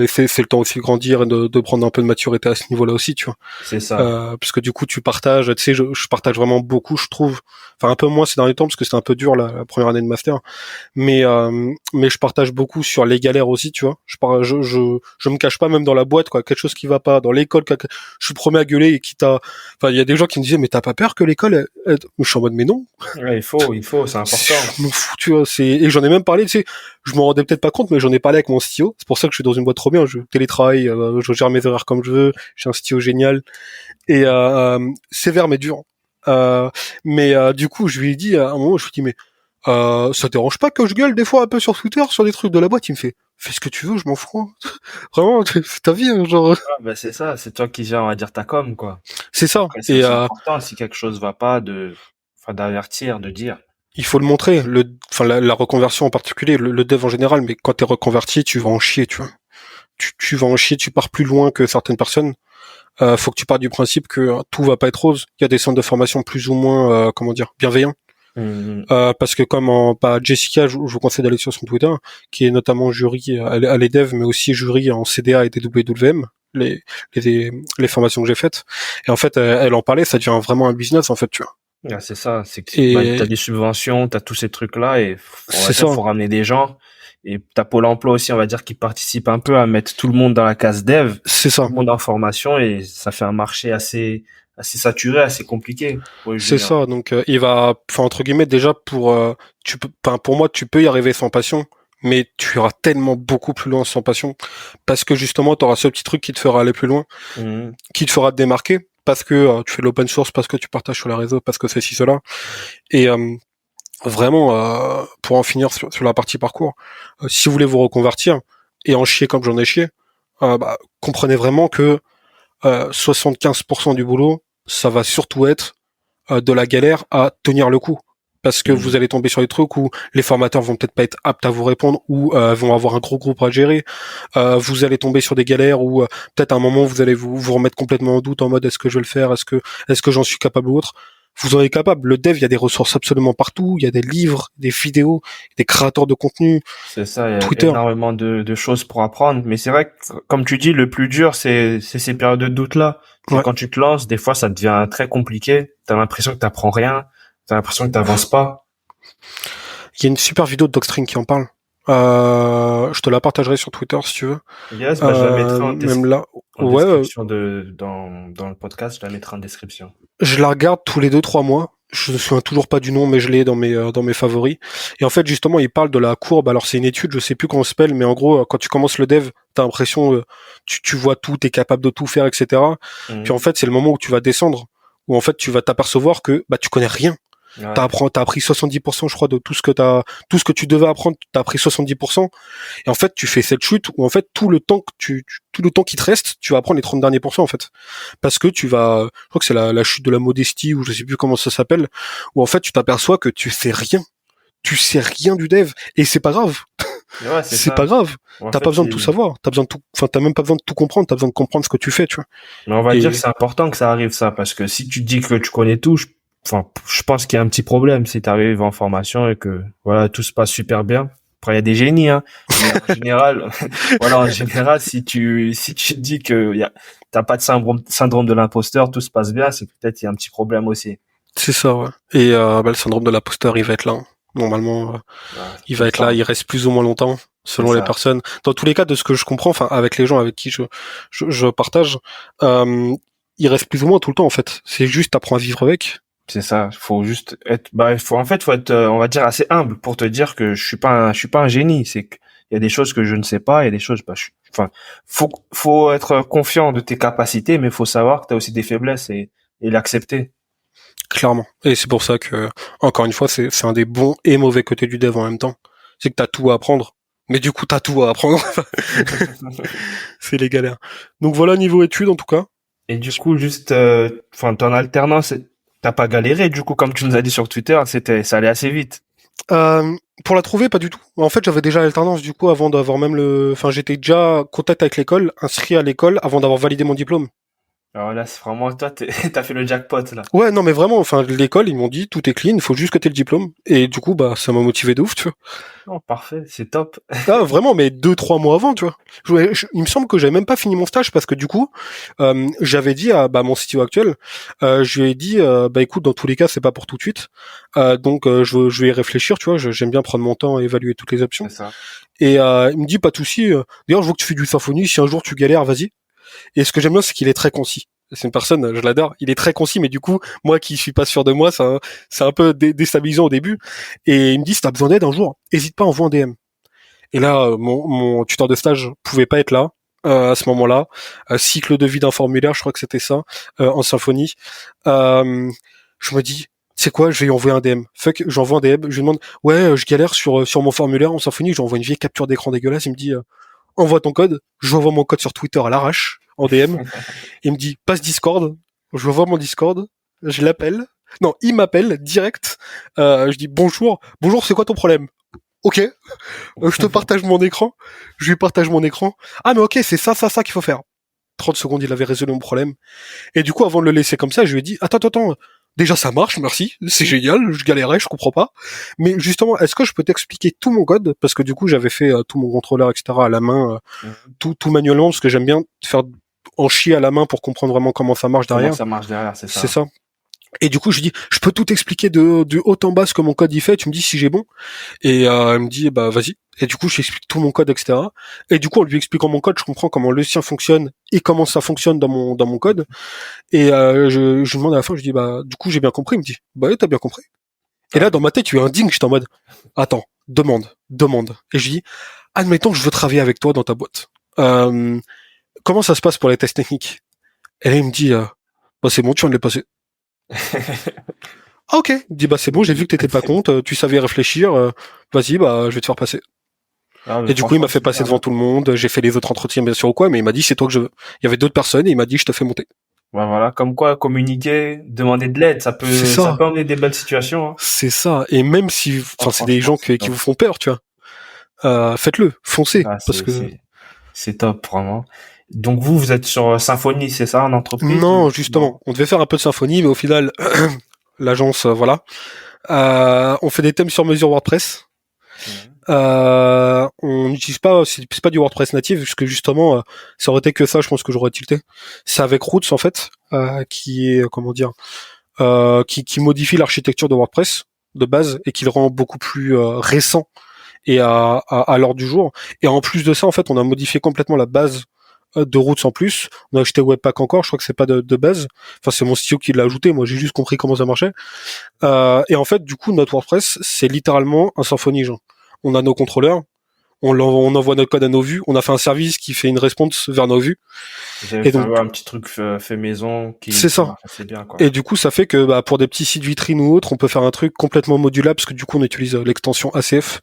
Speaker 3: c'est le temps aussi de grandir et de prendre un peu de maturité à ce niveau-là aussi, tu vois.
Speaker 2: c'est ça.
Speaker 3: Parce que du coup, tu partages, tu sais, je partage vraiment beaucoup, je trouve. Enfin, un peu moins ces derniers temps, parce que c'était un peu dur la première année de master. Mais je partage beaucoup sur les galères aussi, tu vois. Je me cache pas même dans la boîte, quoi. Quelque chose qui va pas, dans l'école, je suis le premier à gueuler et enfin, il y a des gens qui me disaient, mais t'as pas peur que l'école, je suis en mode, mais non.
Speaker 2: Ouais, il faut, c'est important.
Speaker 3: Je m'en fous, tu vois, et j'en ai même parlé, tu sais, je m'en rendais peut-être pas compte, mais j'en ai parlé avec mon CTO. C'est pour ça que je suis dans une boîte trop bien. Je télétravaille, je gère mes horaires comme je veux. J'ai un CTO génial. Et, sévère mais dur. Du coup, je lui ai dit, à un moment, je lui ai dit, mais, ça te dérange pas que je gueule des fois un peu sur Twitter, sur des trucs de la boîte? Il me fait, fais ce que tu veux, je m'en fous. Vraiment, c'est ta vie, hein, genre.
Speaker 2: Ah, bah, c'est ça, c'est toi qui gères, on va dire, ta com, quoi.
Speaker 3: C'est ça.
Speaker 2: Après, c'est
Speaker 3: Et,
Speaker 2: aussi important, si quelque chose va pas, enfin, d'avertir, de dire.
Speaker 3: il faut le montrer, enfin la reconversion en particulier, le dev en général, mais quand t'es reconverti, tu vas en chier, tu vois. Tu vas en chier, tu pars plus loin que certaines personnes. Faut que tu partes du principe que tout va pas être rose. Il y a des centres de formation plus ou moins, comment dire, bienveillants.
Speaker 2: Mhm.
Speaker 3: Parce que comme Jessica, je vous conseille d'aller sur son Twitter, qui est notamment jury à l'EDEV, mais aussi jury en CDA et DWM, les formations que j'ai faites. Et en fait, elle en parlait, ça devient vraiment un business, en fait, tu vois.
Speaker 2: Ah, c'est ça, c'est que
Speaker 3: Et
Speaker 2: t'as des subventions, t'as tous ces trucs-là et on va
Speaker 3: c'est
Speaker 2: dire,
Speaker 3: ça.
Speaker 2: faut ramener des gens. Et t'as Pôle emploi aussi, on va dire, qui participe un peu à mettre tout le monde dans la case dev,
Speaker 3: C'est ça.
Speaker 2: tout le monde en formation et ça fait un marché assez saturé, assez compliqué pour les
Speaker 3: C'est
Speaker 2: juniors.
Speaker 3: ça. Donc, il va, enfin, entre guillemets, déjà, pour moi, tu peux y arriver sans passion, mais tu iras tellement beaucoup plus loin sans passion. Parce que justement, tu auras ce petit truc qui te fera aller plus loin,
Speaker 2: Mhm.
Speaker 3: qui te fera te démarquer, parce que tu fais de l'open source, parce que tu partages sur les réseaux, parce que c'est ci, cela. Et vraiment, pour en finir sur la partie parcours, si vous voulez vous reconvertir et en chier comme j'en ai chié, comprenez vraiment que 75% du boulot, ça va surtout être de la galère à tenir le coup. Parce que vous
Speaker 2: Mhm.
Speaker 3: allez tomber sur des trucs où les formateurs vont peut-être pas être aptes à vous répondre ou vont avoir un gros groupe à gérer. Vous allez tomber sur des galères où peut-être à un moment vous allez vous remettre complètement en doute en mode est-ce que je vais le faire, est-ce que j'en suis capable ou autre. Vous en êtes capable. Le dev, il y a des ressources absolument partout. Il y a des livres, des vidéos, des créateurs de contenu,
Speaker 2: C'est ça, il y a
Speaker 3: Twitter.
Speaker 2: énormément de choses pour apprendre. Mais c'est vrai que, comme tu dis, le plus dur, c'est ces périodes de doute-là. C'est
Speaker 3: Ouais.
Speaker 2: quand tu te lances, des fois, ça devient très compliqué. T'as l'impression que t'apprends rien. T'as l'impression que t'avances pas.
Speaker 3: Il y a une super vidéo de Docstring qui en parle. Je te la partagerai sur Twitter si tu veux.
Speaker 2: Yes, bah, je la mettrai
Speaker 3: Même là,
Speaker 2: en
Speaker 3: ouais,
Speaker 2: description dans le podcast, je la mettrai en description.
Speaker 3: je la regarde tous les 2-3 mois. Je me souviens toujours pas du nom, mais je l'ai dans mes favoris. Et en fait, justement, il parle de la courbe. Alors, c'est une étude, je sais plus comment ça s'appelle, mais en gros, quand tu commences le dev, t'as l'impression, tu vois tout, t'es capable de tout faire, etc. Puis en
Speaker 2: Mhm.
Speaker 3: fait, c'est le moment où tu vas descendre, où en fait, tu vas t'apercevoir que tu connais rien.
Speaker 2: Ouais,
Speaker 3: T'as appris 70%, je crois, de tout ce que tu devais apprendre, t'as appris 70%. Et en fait, tu fais cette chute où en fait tout le temps qui te reste, tu vas apprendre les 30 derniers pourcents en fait, parce que je crois que c'est la chute de la modestie ou je sais plus comment ça s'appelle, où en fait tu t'aperçois que tu sais rien du dev et c'est pas grave,
Speaker 2: ouais, c'est
Speaker 3: c'est pas
Speaker 2: ça.
Speaker 3: grave.
Speaker 2: En
Speaker 3: T'as pas
Speaker 2: fait,
Speaker 3: besoin de tout savoir, t'as besoin de tout, enfin t'as même pas besoin de tout comprendre, t'as besoin de comprendre ce que tu fais, tu vois.
Speaker 2: mais on va dire que
Speaker 3: Et
Speaker 2: c'est important que ça arrive, ça, parce que si tu dis que tu connais tout, enfin, je pense qu'il y a un petit problème si tu arrives en formation et que, voilà, tout se passe super bien. Après, il y a des génies, hein. Mais en général, voilà, en général, si tu dis que t'as pas de syndrome de l'imposteur, tout se passe bien, c'est que peut-être il y a un petit problème aussi.
Speaker 3: c'est ça, ouais. Et le syndrome de l'imposteur, il va être là, hein. Normalement,
Speaker 2: Ouais,
Speaker 3: il
Speaker 2: tout
Speaker 3: va
Speaker 2: le
Speaker 3: être là,
Speaker 2: temps.
Speaker 3: il reste plus ou moins longtemps,
Speaker 2: C'est
Speaker 3: selon les
Speaker 2: ça.
Speaker 3: personnes. Dans tous les cas, de ce que je comprends, enfin, avec les gens avec qui je partage, il reste plus ou moins tout le temps, en fait. C'est juste, t'apprends à vivre avec.
Speaker 2: C'est ça. Faut juste être, faut être, on va dire, assez humble pour te dire que je suis pas un génie. C'est qu'il y a des choses que je ne sais pas, il y a des choses, enfin, faut être confiant de tes capacités, mais faut savoir que tu as aussi des faiblesses et l'accepter.
Speaker 3: Clairement. Et c'est pour ça que, encore une fois, c'est un des bons et mauvais côtés du dev en même temps. C'est que t'as tout à apprendre. Mais du coup, t'as tout à apprendre. C'est les galères. Donc voilà, niveau études, en tout cas.
Speaker 2: Et du coup, juste, enfin, ton alternance, t'as pas galéré, du coup, comme tu nous as dit sur Twitter, ça allait assez vite.
Speaker 3: Pour la trouver, pas du tout. En fait, j'avais déjà l'alternance, du coup, avant d'avoir même enfin, j'étais déjà en contact avec l'école, inscrit à l'école, avant d'avoir validé mon diplôme.
Speaker 2: Alors là, c'est vraiment, toi, t'as fait le jackpot, là.
Speaker 3: Ouais, non, mais vraiment, enfin, l'école, ils m'ont dit, tout est clean, faut juste que t'aies le diplôme. Et du coup, bah, ça m'a motivé de ouf, tu vois.
Speaker 2: Non, parfait, c'est top.
Speaker 3: Ah, vraiment, mais 2-3 mois avant, tu vois. Il me semble que j'avais même pas fini mon stage parce que du coup, j'avais dit à mon CTO actuel, je lui ai dit, bah écoute, dans tous les cas, c'est pas pour tout de suite, donc je vais y réfléchir, tu vois. J'aime bien prendre mon temps et évaluer toutes les options.
Speaker 2: C'est ça.
Speaker 3: Et il me dit pas de souci. D'ailleurs, je vois que tu fais du Symfony. Si un jour tu galères, vas-y. Et ce que j'aime bien, c'est qu'il est très concis. C'est une personne, je l'adore. Il est très concis, mais du coup, moi qui suis pas sûr de moi, c'est un peu déstabilisant au début. Et il me dit, si t'as besoin d'aide un jour, hésite pas, envoie un DM. Et là, mon tuteur de stage pouvait pas être là à ce moment-là. Cycle de vie d'un formulaire, je crois que c'était ça, en Symfony. Je me dis, c'est quoi, je vais lui envoyer un DM. Fuck, j'envoie un DM, je lui demande, ouais, je galère sur mon formulaire en Symfony, j'envoie une vieille capture d'écran dégueulasse, il me dit, envoie ton code, je lui envoie mon code sur Twitter à l'arrache, en DM, il me dit, passe Discord, je lui envoie mon Discord, je l'appelle, non, il m'appelle direct, je dis, bonjour, c'est quoi ton problème? Ok, je te partage mon écran, je lui partage mon écran, ah mais ok, c'est ça qu'il faut faire. 30 secondes, il avait résolu mon problème. Et du coup, avant de le laisser comme ça, je lui ai dit, attends, déjà ça marche, merci, c'est génial, je galérais, je comprends pas. Mais justement, est-ce que je peux t'expliquer tout mon code? Parce que du coup, j'avais fait tout mon contrôleur, etc. à la main,
Speaker 2: Mhm.
Speaker 3: tout manuellement, parce que j'aime bien faire en chier à la main pour comprendre vraiment comment ça marche
Speaker 2: Comment
Speaker 3: derrière.
Speaker 2: ça marche derrière, c'est
Speaker 3: C'est
Speaker 2: ça.
Speaker 3: ça. Et du coup, je lui dis, je peux tout expliquer de haut en bas ce que mon code il fait, tu me dis si j'ai bon. Et elle me dit, bah vas-y. Et du coup, je lui explique tout mon code, etc. Et du coup, en lui expliquant mon code, je comprends comment le sien fonctionne et comment ça fonctionne dans mon code. Et je lui demande à la fin, je dis, bah du coup, j'ai bien compris. Il me dit, bah ouais, t'as bien compris. Et là, dans ma tête, tu es un dingue, j'étais en mode, attends, demande. Et je dis, admettons que je veux travailler avec toi dans ta boîte. Comment ça se passe pour les tests techniques? Et là, il me dit, bah c'est bon, tu viens de les passer. Ah ok, il me dit bah c'est bon, j'ai vu que t'étais pas contre, tu savais réfléchir, vas-y bah je vais te faire passer.
Speaker 2: Ah, mais
Speaker 3: Et du coup il
Speaker 2: franchement,
Speaker 3: m'a fait
Speaker 2: c'est
Speaker 3: passer
Speaker 2: bien.
Speaker 3: devant tout le monde, j'ai fait les autres entretiens bien sûr ou quoi, mais il m'a dit c'est toi que je veux. Il y avait d'autres personnes et il m'a dit je te fais monter.
Speaker 2: Ouais, voilà, comme quoi, communiquer, demander de l'aide,
Speaker 3: C'est
Speaker 2: ça
Speaker 3: ça,
Speaker 2: peut emmener des belles situations, hein.
Speaker 3: c'est ça. Et même si,
Speaker 2: Ah,
Speaker 3: enfin c'est des
Speaker 2: franchement,
Speaker 3: gens
Speaker 2: c'est
Speaker 3: qui
Speaker 2: top.
Speaker 3: vous font peur, tu vois, faites-le, foncez,
Speaker 2: Ah,
Speaker 3: parce que
Speaker 2: c'est top, vraiment. Donc vous êtes sur Symfony, c'est ça, en entreprise
Speaker 3: non
Speaker 2: ou
Speaker 3: justement,
Speaker 2: non?
Speaker 3: on devait faire un peu de symphonie, mais au final l'agence voilà, on fait des thèmes sur mesure WordPress.
Speaker 2: Mhm.
Speaker 3: On n'utilise pas, c'est pas du WordPress native, puisque justement, ça aurait été que ça, je pense que j'aurais tilté. C'est avec Roots en fait, qui est comment dire, qui modifie l'architecture de WordPress de base et qui le rend beaucoup plus récent et à l'ordre du jour. Et en plus de ça, en fait, on a modifié complètement la base de Roots en plus. On a acheté Webpack encore, je crois que c'est pas de base. Enfin, c'est mon CTO qui l'a ajouté. Moi, j'ai juste compris comment ça marchait. Et en fait, du coup, notre WordPress, c'est littéralement un Symfony, genre. On a nos contrôleurs, on envoie notre code à nos vues, on a fait un service qui fait une response vers nos vues.
Speaker 2: J'avais
Speaker 3: Et
Speaker 2: fait
Speaker 3: donc,
Speaker 2: ouais, un petit truc fait maison
Speaker 3: c'est
Speaker 2: qui
Speaker 3: ça.
Speaker 2: marche assez bien, quoi.
Speaker 3: Et du coup, ça fait que pour des petits sites vitrines ou autres, on peut faire un truc complètement modulable parce que du coup, on utilise l'extension ACF,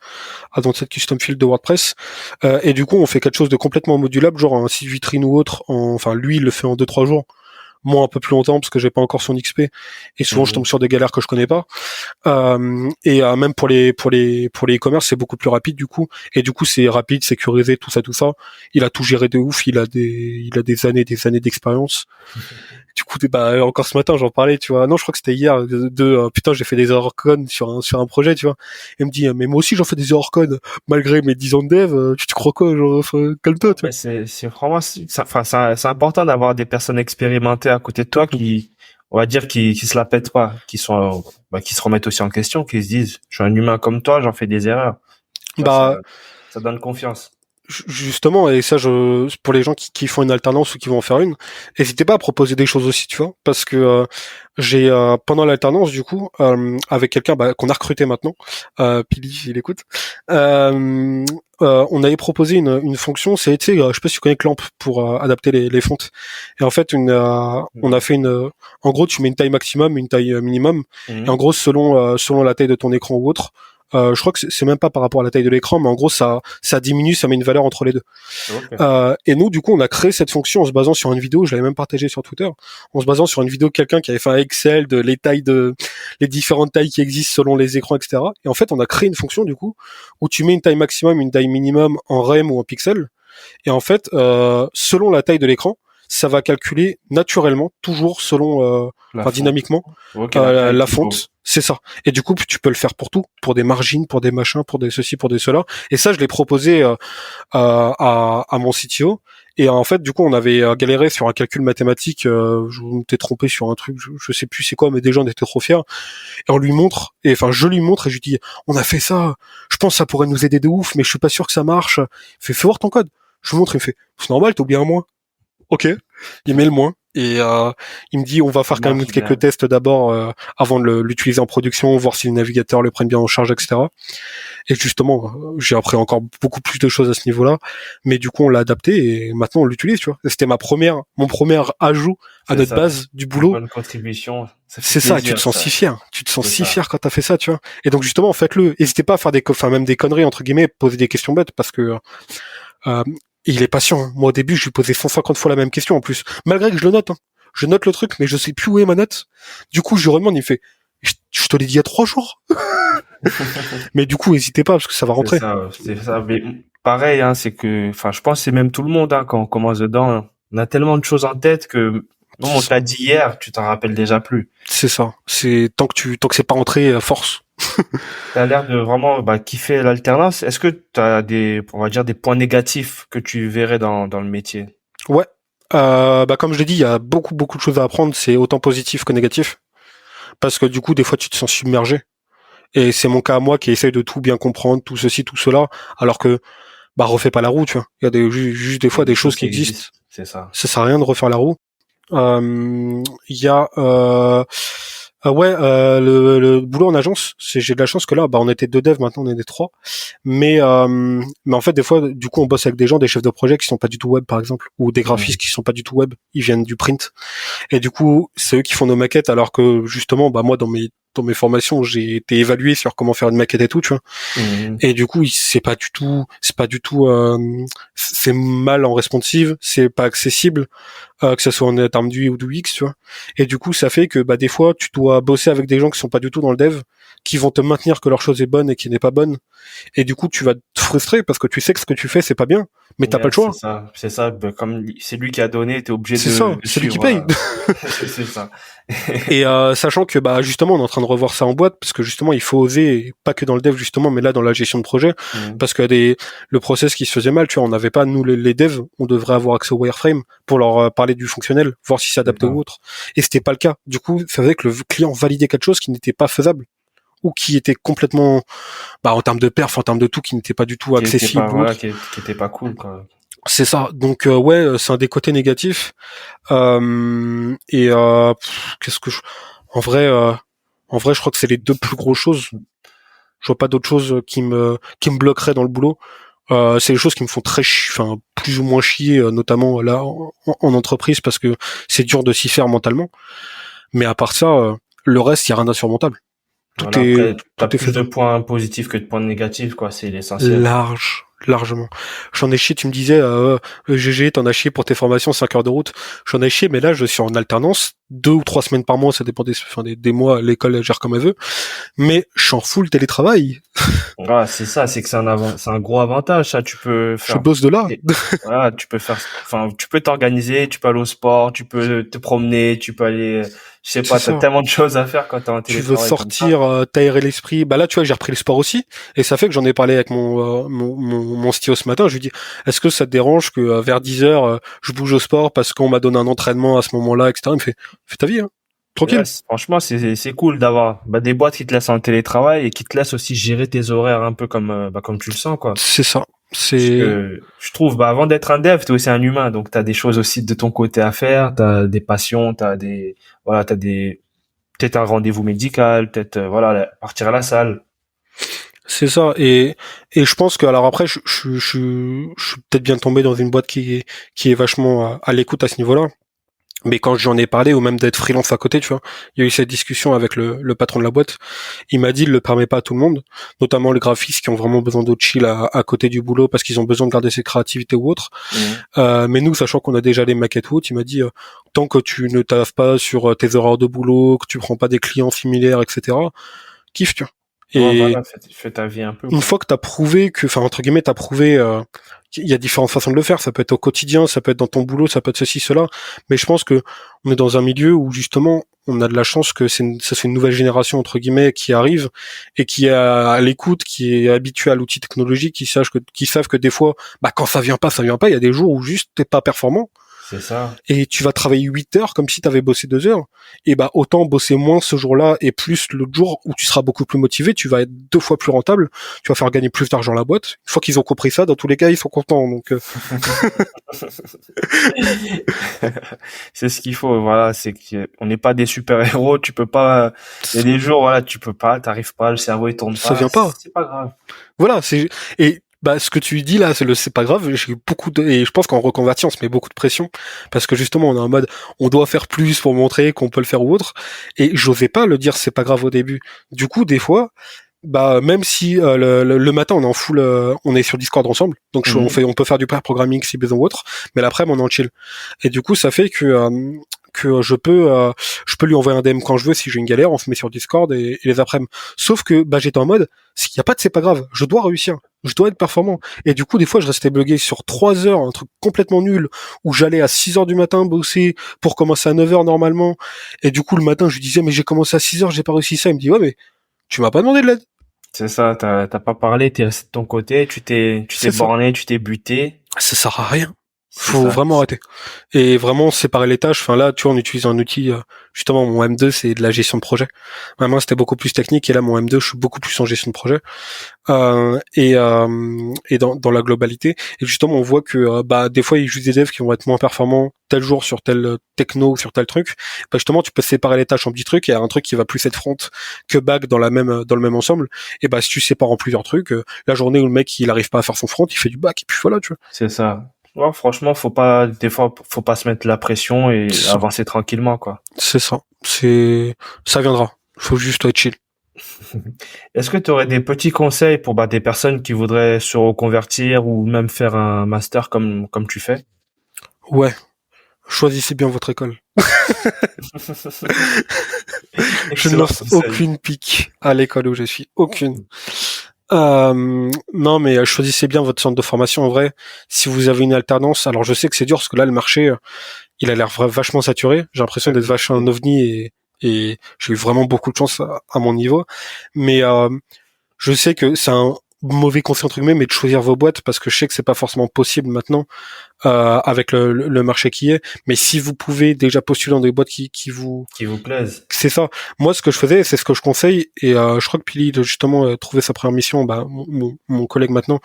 Speaker 3: Advanced Custom Field de WordPress. Et du coup, on fait quelque chose de complètement modulable, genre un site vitrine ou autre. Enfin, lui, il le fait en 2-3 jours. Moi, un peu plus longtemps parce que j'ai pas encore son XP. Et souvent, je tombe
Speaker 2: Mhm.
Speaker 3: sur des galères que je connais pas. Même pour les e-commerce, c'est beaucoup plus rapide du coup. Et du coup, c'est rapide, sécurisé, tout ça, tout ça. Il a tout géré de ouf. Il a des années d'expérience. Du coup, bah, encore ce matin, j'en parlais, tu vois. Non, je crois que c'était hier. Putain, j'ai fait des erreurs code sur un projet, tu vois. Il me dit, mais moi aussi, j'en fais des erreurs code malgré mes 10 ans de dev. Tu te crois quoi, genre, enfin, calme-toi, tu vois.
Speaker 2: Mais c'est vraiment, enfin, c'est important d'avoir des personnes expérimentées à côté de toi qui, on va dire, qui se la pètent pas, qui se remettent aussi en question, qui se disent, je suis un humain comme toi, j'en fais des erreurs. Tu vois,
Speaker 3: Bah,
Speaker 2: ça donne confiance.
Speaker 3: justement, et ça, pour les gens qui font une alternance ou qui vont en faire une, n'hésitez pas à proposer des choses aussi, tu vois, parce que j'ai pendant l'alternance du coup avec quelqu'un qu'on a recruté maintenant, Pili, il écoute, on avait proposé une fonction, c'est tu sais, je sais pas si tu connais Clamp pour adapter les fontes, et en fait on a
Speaker 2: Mhm.
Speaker 3: fait en gros tu mets une taille maximum, une taille minimum, et en
Speaker 2: Mhm.
Speaker 3: gros selon la taille de ton écran ou autre. Je crois que c'est même pas par rapport à la taille de l'écran, mais en gros ça diminue, ça met une valeur entre les deux.
Speaker 2: Ok.
Speaker 3: Et nous, du coup, on a créé cette fonction en se basant sur une vidéo, je l'avais même partagée sur Twitter, en se basant sur une vidéo de quelqu'un qui avait fait un Excel de les différentes tailles qui existent selon les écrans, etc. Et en fait, on a créé une fonction, du coup, où tu mets une taille maximum, une taille minimum en rem ou en pixel. Et en fait, selon la taille de l'écran, ça va calculer naturellement, toujours selon, dynamiquement, la fonte. C'est ça. Et du coup, tu peux le faire pour tout, pour des margines, pour des machins, pour des ceci, pour des cela. Et ça, je l'ai proposé à mon CTO. Et en fait, du coup, on avait galéré sur un calcul mathématique. Je m'étais trompé sur un truc, je sais plus c'est quoi, mais déjà on était trop fiers. Et on lui montre, et enfin je lui montre et je lui dis, on a fait ça. Je pense que ça pourrait nous aider de ouf, mais je suis pas sûr que ça marche. Il fait, fais voir ton code. Je lui montre, il me fait, c'est normal, t'as oublié un moins. Ok. Il met le moins. Et il me dit, on va faire quand même quelques tests d'abord avant de l'utiliser en production, voir si les navigateurs le prennent bien en charge, etc. Et justement, j'ai appris encore beaucoup plus de choses à ce niveau-là, mais du coup on l'a adapté et maintenant on l'utilise, tu vois. C'était mon premier ajout à notre base du boulot.
Speaker 2: Bonne contribution.
Speaker 3: C'est ça, tu te sens si fier. Tu te sens si fier quand t'as fait ça, tu vois. Et donc justement, faites-le. N'hésitez pas à faire même des conneries entre guillemets, poser des questions bêtes parce que il est patient. Hein. Moi au début, je lui posais 150 fois la même question en plus, malgré que je le note. Hein. Je note le truc, mais je sais plus où est ma note. Du coup, je lui redemande, il fait, je te l'ai dit il y a 3 jours. Mais du coup, n'hésitez pas parce que ça va rentrer.
Speaker 2: C'est ça. Mais pareil, hein, c'est que, enfin, je pense que c'est même tout le monde hein, quand on commence dedans. Hein. On a tellement de choses en tête que non, on t'a dit hier, tu t'en rappelles déjà plus.
Speaker 3: C'est ça. C'est tant que c'est pas rentré, force.
Speaker 2: T'as l'air de vraiment kiffer l'alternance. Est-ce que t'as on va dire des points négatifs que tu verrais dans le métier?
Speaker 3: Ouais. Comme je l'ai dit, il y a beaucoup de choses à apprendre. C'est autant positif que négatif. Parce que du coup, des fois, tu te sens submergé. Et c'est mon cas à moi qui essaye de tout bien comprendre, tout ceci, tout cela, alors que refais pas la roue, tu vois. Il y a juste des fois des choses qui existent.
Speaker 2: C'est ça.
Speaker 3: Ça sert à rien de refaire la roue. Il y a le boulot en agence, j'ai de la chance que là on était 2 devs, maintenant on est des 3. Mais en fait des fois du coup on bosse avec des gens, des chefs de projet qui sont pas du tout web par exemple, ou des graphistes qui sont pas du tout web, ils viennent du print. Et du coup, c'est eux qui font nos maquettes alors que justement moi dans mes formations, j'ai été évalué sur comment faire une maquette et tout, tu vois. Et du coup, c'est pas du tout, c'est mal en responsive, c'est pas accessible, que ce soit en termes du UI ou du UX, tu vois. Et du coup, ça fait que, des fois, tu dois bosser avec des gens qui sont pas du tout dans le dev, qui vont te maintenir que leur chose est bonne et qui n'est pas bonne. Et du coup, tu vas te frustrer parce que tu sais que ce que tu fais, c'est pas bien, mais t'as pas le choix.
Speaker 2: C'est ça, comme c'est lui qui a donné, t'es obligé de.
Speaker 3: C'est ça, c'est lui qui paye.
Speaker 2: C'est ça.
Speaker 3: Et sachant que justement on est en train de revoir ça en boîte parce que justement il faut oser, pas que dans le dev justement, mais là dans la gestion de projet, parce que le process qui se faisait mal, tu vois, on n'avait pas nous les devs, on devrait avoir accès au wireframe pour leur parler du fonctionnel, voir si c'est adapté ou autre, et c'était pas le cas. Du coup, ça faisait que le client validait quelque chose qui n'était pas faisable ou qui était complètement en termes de perf, en termes de tout, qui n'était pas du tout accessible,
Speaker 2: qui était pas cool quoi.
Speaker 3: C'est ça. Donc c'est un des côtés négatifs. Qu'est-ce que en vrai, je crois que c'est les 2 plus grosses choses. Je vois pas d'autres choses qui me bloqueraient dans le boulot. C'est les choses qui me font plus ou moins chier, notamment là en entreprise parce que c'est dur de s'y faire mentalement. Mais à part ça, le reste, il y a rien d'insurmontable. Tout est
Speaker 2: plus de points positifs que de points négatifs, quoi. C'est l'essentiel.
Speaker 3: Largement. J'en ai chié, tu me disais, GG, t'en as chié pour tes formations, 5 heures de route. J'en ai chié, mais là, je suis en alternance, 2 ou 3 semaines par mois, ça dépend des mois, l'école elle gère comme elle veut. Mais je suis en full télétravail.
Speaker 2: Ah, c'est ça, c'est que c'est un gros avantage, ça. Tu peux faire.
Speaker 3: Je bosse de là.
Speaker 2: Voilà, tu peux t'organiser, tu peux aller au sport, tu peux te promener, tu peux aller, je sais pas, t'as tellement de choses à faire quand t'es en télétravail.
Speaker 3: Tu veux sortir, t'aérer l'esprit. Là, tu vois, j'ai repris le sport aussi. Et ça fait que j'en ai parlé avec mon CTO ce matin. Je lui dis, est-ce que ça te dérange que vers 10h, je bouge au sport parce qu'on m'a donné un entraînement à ce moment-là, etc. Il me fait, fais ta vie, hein. Tranquille.
Speaker 2: Ouais, franchement, c'est cool d'avoir des boîtes qui te laissent en télétravail et qui te laissent aussi gérer tes horaires un peu comme tu le sens, quoi.
Speaker 3: C'est ça.
Speaker 2: Je trouve, avant d'être un dev, t'es aussi un humain, donc t'as des choses aussi de ton côté à faire, t'as des passions, t'as peut-être un rendez-vous médical, peut-être, partir à la salle.
Speaker 3: C'est ça. Et je pense que, alors après, je suis peut-être bien tombé dans une boîte qui est vachement à l'écoute à ce niveau-là. Mais quand j'en ai parlé, ou même d'être freelance à côté, tu vois, il y a eu cette discussion avec le patron de la boîte. Il m'a dit, il le permet pas à tout le monde, notamment les graphistes qui ont vraiment besoin d'autre chill à côté du boulot parce qu'ils ont besoin de garder ses créativités ou autre. Mais nous, sachant qu'on a déjà les maquettes ou autres, il m'a dit, tant que tu ne taffes pas sur tes horaires de boulot, que tu prends pas des clients similaires, etc., kiffe, tu vois.
Speaker 2: Ouais,
Speaker 3: Et
Speaker 2: voilà, fais ta vie un peu,
Speaker 3: une
Speaker 2: quoi.
Speaker 3: fois que t'as prouvé que, enfin, entre guillemets, t'as prouvé, qu'il y a différentes façons de le faire. Ça peut être au quotidien, ça peut être dans ton boulot, ça peut être ceci, cela. Mais je pense que on est dans un milieu où justement, on a de la chance que ça c'est une nouvelle génération entre guillemets qui arrive et qui est à l'écoute, qui est habituée à l'outil technologique, qui savent que des fois, bah quand ça vient pas, ça vient pas. Il y a des jours où juste t'es pas performant
Speaker 2: C'est ça.
Speaker 3: et tu vas travailler 8 heures comme si t'avais bossé 2 heures. Et bah autant bosser moins ce jour-là et plus l'autre jour où tu seras beaucoup plus motivé, tu vas être 2 fois plus rentable, tu vas faire gagner plus d'argent à la boîte. Une fois qu'ils ont compris ça, dans tous les cas, ils sont contents. Donc
Speaker 2: C'est ce qu'il faut, voilà, c'est qu'on n'est pas des super-héros, tu peux pas, il y a des jours, voilà, tu peux pas, t'arrives pas, le cerveau il tourne
Speaker 3: ça
Speaker 2: pas,
Speaker 3: vient pas.
Speaker 2: c'est pas grave.
Speaker 3: Voilà, et bah ce que tu dis là, c'est pas grave. J'ai eu et je pense qu'en reconverti, on se met beaucoup de pression parce que justement, on est en mode, on doit faire plus pour montrer qu'on peut le faire ou autre. Et j'osais pas le dire, c'est pas grave au début. Du coup, des fois, bah même si le matin on est en full, on est sur Discord ensemble, donc
Speaker 2: Mhm.
Speaker 3: on peut faire du pair programming si besoin ou autre, mais l'après-midi on est en chill. Et du coup, ça fait que je peux lui envoyer un DM quand je veux si j'ai une galère, on se met sur Discord et les après-midi. Sauf que bah j'étais en mode, s'il y a pas de c'est pas grave, je dois réussir, je dois être performant. Et du coup des fois je restais bugué sur 3 heures, un truc complètement nul où j'allais à 6 heures du matin bosser pour commencer à 9 heures normalement. Et du coup le matin je lui disais mais j'ai commencé à 6 heures, j'ai pas réussi ça. Il me dit ouais mais tu m'as pas demandé de l'aide.
Speaker 2: C'est ça, t'as pas parlé, t'es resté de ton côté, tu t'es
Speaker 3: C'est ça.
Speaker 2: borné, tu t'es buté,
Speaker 3: Ça sert à rien.
Speaker 2: c'est
Speaker 3: Faut
Speaker 2: ça.
Speaker 3: vraiment arrêter. Et vraiment séparer les tâches. Enfin là, tu vois, on utilise un outil, justement, mon M2, c'est de la gestion de projet. Maintenant, c'était beaucoup plus technique et là, mon M2, je suis beaucoup plus en gestion de projet. Et dans la globalité. Et justement, on voit que bah des fois, il y a juste des devs qui vont être moins performants tel jour sur tel techno, sur tel truc. Bah justement, tu peux séparer les tâches en petits trucs et un truc qui va plus être front que back dans le même ensemble. Et bah si tu sépares en plusieurs trucs, la journée où le mec il arrive pas à faire son front, il fait du back et puis voilà, tu vois.
Speaker 2: C'est ça. Ouais, franchement, des fois, faut pas se mettre la pression et avancer tranquillement, quoi.
Speaker 3: C'est ça. Ça viendra. Faut juste être chill.
Speaker 2: Est-ce que tu aurais des petits conseils pour bah, des personnes qui voudraient se reconvertir ou même faire un master comme tu fais?
Speaker 3: Ouais. Choisissez bien votre école. Je ne
Speaker 2: Excellent
Speaker 3: lance
Speaker 2: conseil.
Speaker 3: aucune pique à l'école où je suis. Aucune. Non, mais choisissez bien votre centre de formation. En vrai, si vous avez une alternance, alors je sais que c'est dur parce que là, le marché, il a l'air vachement saturé. J'ai l'impression d'être vachement un ovni et j'ai eu vraiment beaucoup de chance à mon niveau. Mais je sais que c'est un mauvais conseil entre guillemets, mais de choisir vos boîtes parce que je sais que c'est pas forcément possible maintenant avec le marché qui est. Mais si vous pouvez déjà postuler dans des boîtes qui vous
Speaker 2: Qui vous plaisent.
Speaker 3: c'est ça. Moi, ce que je faisais, c'est ce que je conseille. Et je crois que Pili, justement, trouvé sa première mission. Bah, mon collègue maintenant,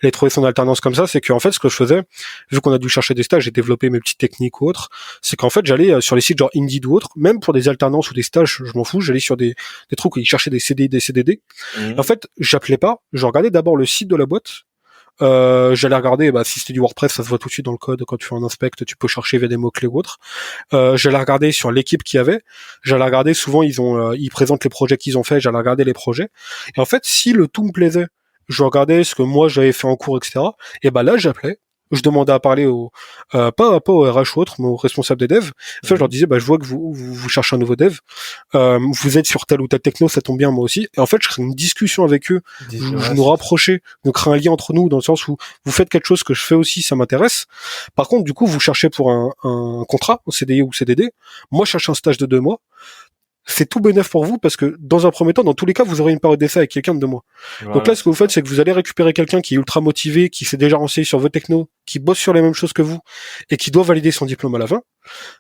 Speaker 3: il a trouvé son alternance comme ça. C'est qu'en fait, ce que je faisais, vu qu'on a dû chercher des stages et développer mes petites techniques ou autres, c'est qu'en fait, j'allais sur les sites genre Indeed ou autres, même pour des alternances ou des stages, je m'en fous. J'allais sur des trucs où ils cherchaient des CDI, des CDD. En
Speaker 2: Mhm.
Speaker 3: fait, j'appelais pas. Je regardais d'abord le site de la boîte. J'allais regarder, bah, si c'était du WordPress, ça se voit tout de suite dans le code. Quand tu fais un inspect, tu peux chercher via des mots-clés ou autres. J'allais regarder sur l'équipe qu'il y avait. J'allais regarder, souvent, ils présentent les projets qu'ils ont fait. J'allais regarder les projets. Et en fait, si le tout me plaisait, je regardais ce que moi j'avais fait en cours, etc. Et bah là, j'appelais. Je demandais à parler pas au RH ou autre, mais aux responsables des devs. En fait, je leur
Speaker 2: Mhm.
Speaker 3: disais, bah, je vois que vous cherchez un nouveau dev. Vous êtes sur tel ou tel techno, ça tombe bien, moi aussi. Et en fait, je crée une discussion avec eux. Je
Speaker 2: Ouais,
Speaker 3: nous
Speaker 2: c'est
Speaker 3: rapprochais, nous crée un lien entre nous dans le sens où vous faites quelque chose que je fais aussi, ça m'intéresse. Par contre, du coup, vous cherchez pour un contrat, un CDI ou CDD. Moi, je cherche un stage de 2 mois. C'est tout bénef pour vous parce que dans un premier temps, dans tous les cas, vous aurez une période d'essai avec quelqu'un de 2 mois. Donc là,
Speaker 2: voilà,
Speaker 3: ce que
Speaker 2: c'est
Speaker 3: vous faites,
Speaker 2: ça.
Speaker 3: c'est que vous allez récupérer quelqu'un qui est ultra motivé, qui s'est déjà renseigné sur vos technos, qui bosse sur les mêmes choses que vous et qui doit valider son diplôme à la fin.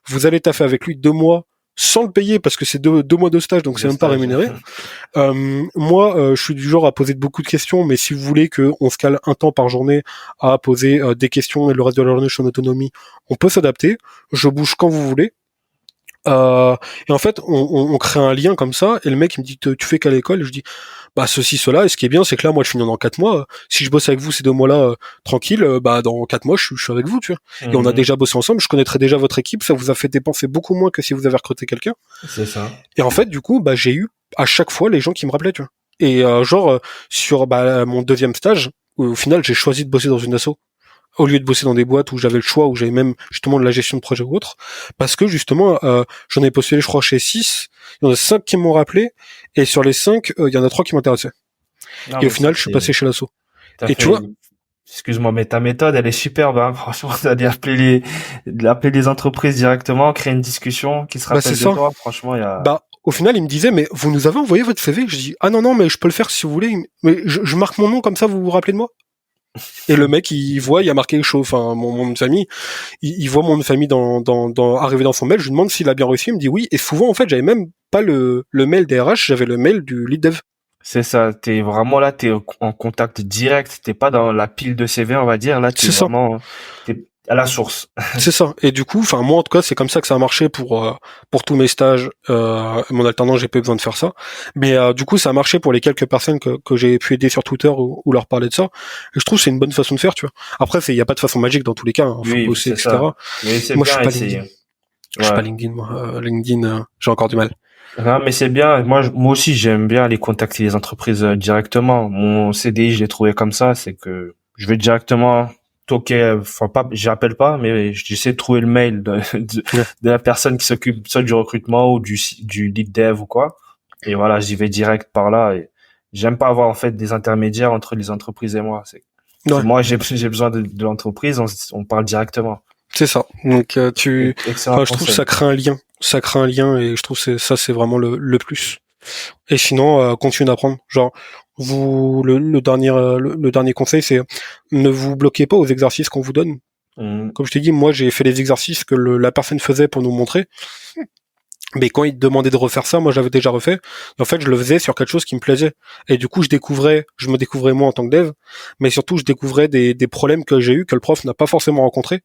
Speaker 3: Vous allez taffer avec lui 2 mois sans le payer parce que c'est 2 mois de stage, donc c'est
Speaker 2: De
Speaker 3: même pas
Speaker 2: stage.
Speaker 3: rémunéré. Moi, je suis du genre à poser beaucoup de questions, mais si vous voulez qu'on se cale un temps par journée à poser des questions et le reste de la journée je suis en autonomie, on peut s'adapter. Je bouge quand vous voulez. Et en fait, on crée un lien comme ça, et le mec il me dit tu fais qu'à l'école, et je dis bah ceci, cela, et ce qui est bien, c'est que là, moi je finis dans 4 mois. Si je bosse avec vous ces 2 mois-là tranquille, bah dans 4 mois je suis avec vous, tu vois. Et on a
Speaker 2: Mhm.
Speaker 3: déjà bossé ensemble, je connaîtrais déjà votre équipe, ça vous a fait dépenser beaucoup moins que si vous avez recruté quelqu'un.
Speaker 2: C'est ça.
Speaker 3: Et en fait, du coup, bah j'ai eu à chaque fois les gens qui me rappelaient, tu vois. Et sur mon deuxième stage, où, au final j'ai choisi de bosser dans une asso au lieu de bosser dans des boîtes où j'avais le choix, où j'avais même justement de la gestion de projet ou autre, parce que justement, j'en ai postulé, je crois, chez 6, il y en a 5 qui m'ont rappelé, et sur les 5, il y en a 3 qui m'intéressaient.
Speaker 2: Non,
Speaker 3: Et au final, je suis passé chez l'assaut. Et tu vois,
Speaker 2: excuse-moi, mais ta méthode, elle est superbe, hein. Franchement, t'as dit appeler les entreprises directement, créer une discussion qui se rappelle de toi. Franchement, il y a...
Speaker 3: Au final, il me disait, mais vous nous avez envoyé votre CV? Je dis, ah non, mais je peux le faire si vous voulez. Mais je marque mon nom comme ça, vous vous rappelez de moi? Et le mec, il voit, il y a marqué chaud, enfin, mon nom de famille, il voit mon nom de famille arriver dans son mail, je lui demande s'il a bien reçu, il me dit oui, et souvent, en fait, j'avais même pas le mail des RH, j'avais le mail du lead dev.
Speaker 2: C'est ça, t'es vraiment là, t'es en contact direct, t'es pas dans la pile de CV, on va dire, là, t'es vraiment, t'es à la source.
Speaker 3: C'est ça. Et du coup, enfin, moi, en tout cas, c'est comme ça que ça a marché pour tous mes stages, mon alternance, j'ai pas eu besoin de faire ça. Mais, du coup, ça a marché pour les quelques personnes que j'ai pu aider sur Twitter ou leur parler de ça. Et je trouve que c'est une bonne façon de faire, tu vois. Après, il y a pas de façon magique dans tous les cas, hein. Faut bosser, etc.
Speaker 2: Mais c'est
Speaker 3: moi,
Speaker 2: bien,
Speaker 3: je suis pas LinkedIn, moi. LinkedIn, j'ai encore du mal.
Speaker 2: Non, mais c'est bien. Moi aussi, j'aime bien aller contacter les entreprises directement. Mon CDI, je l'ai trouvé comme ça, c'est que je vais directement toquer, enfin pas, j'appelle pas, mais j'essaie de trouver le mail de la personne qui s'occupe soit du recrutement ou du lead dev ou quoi. Et voilà, j'y vais direct par là. Et j'aime pas avoir en fait des intermédiaires entre les entreprises et moi. Moi, j'ai besoin de l'entreprise, on parle directement.
Speaker 3: C'est ça. Donc je trouve que ça crée un lien. Ça crée un lien et je trouve que ça c'est vraiment le plus. Et sinon, continuez d'apprendre. Genre, le dernier conseil, c'est ne vous bloquez pas aux exercices qu'on vous donne. Comme je t'ai dit, moi j'ai fait les exercices que la personne faisait pour nous montrer. Mais quand il demandait de refaire ça, moi j'avais déjà refait. En fait, je le faisais sur quelque chose qui me plaisait. Et du coup, je me découvrais moi en tant que dev, mais surtout je découvrais des problèmes que j'ai eu que le prof n'a pas forcément rencontrés.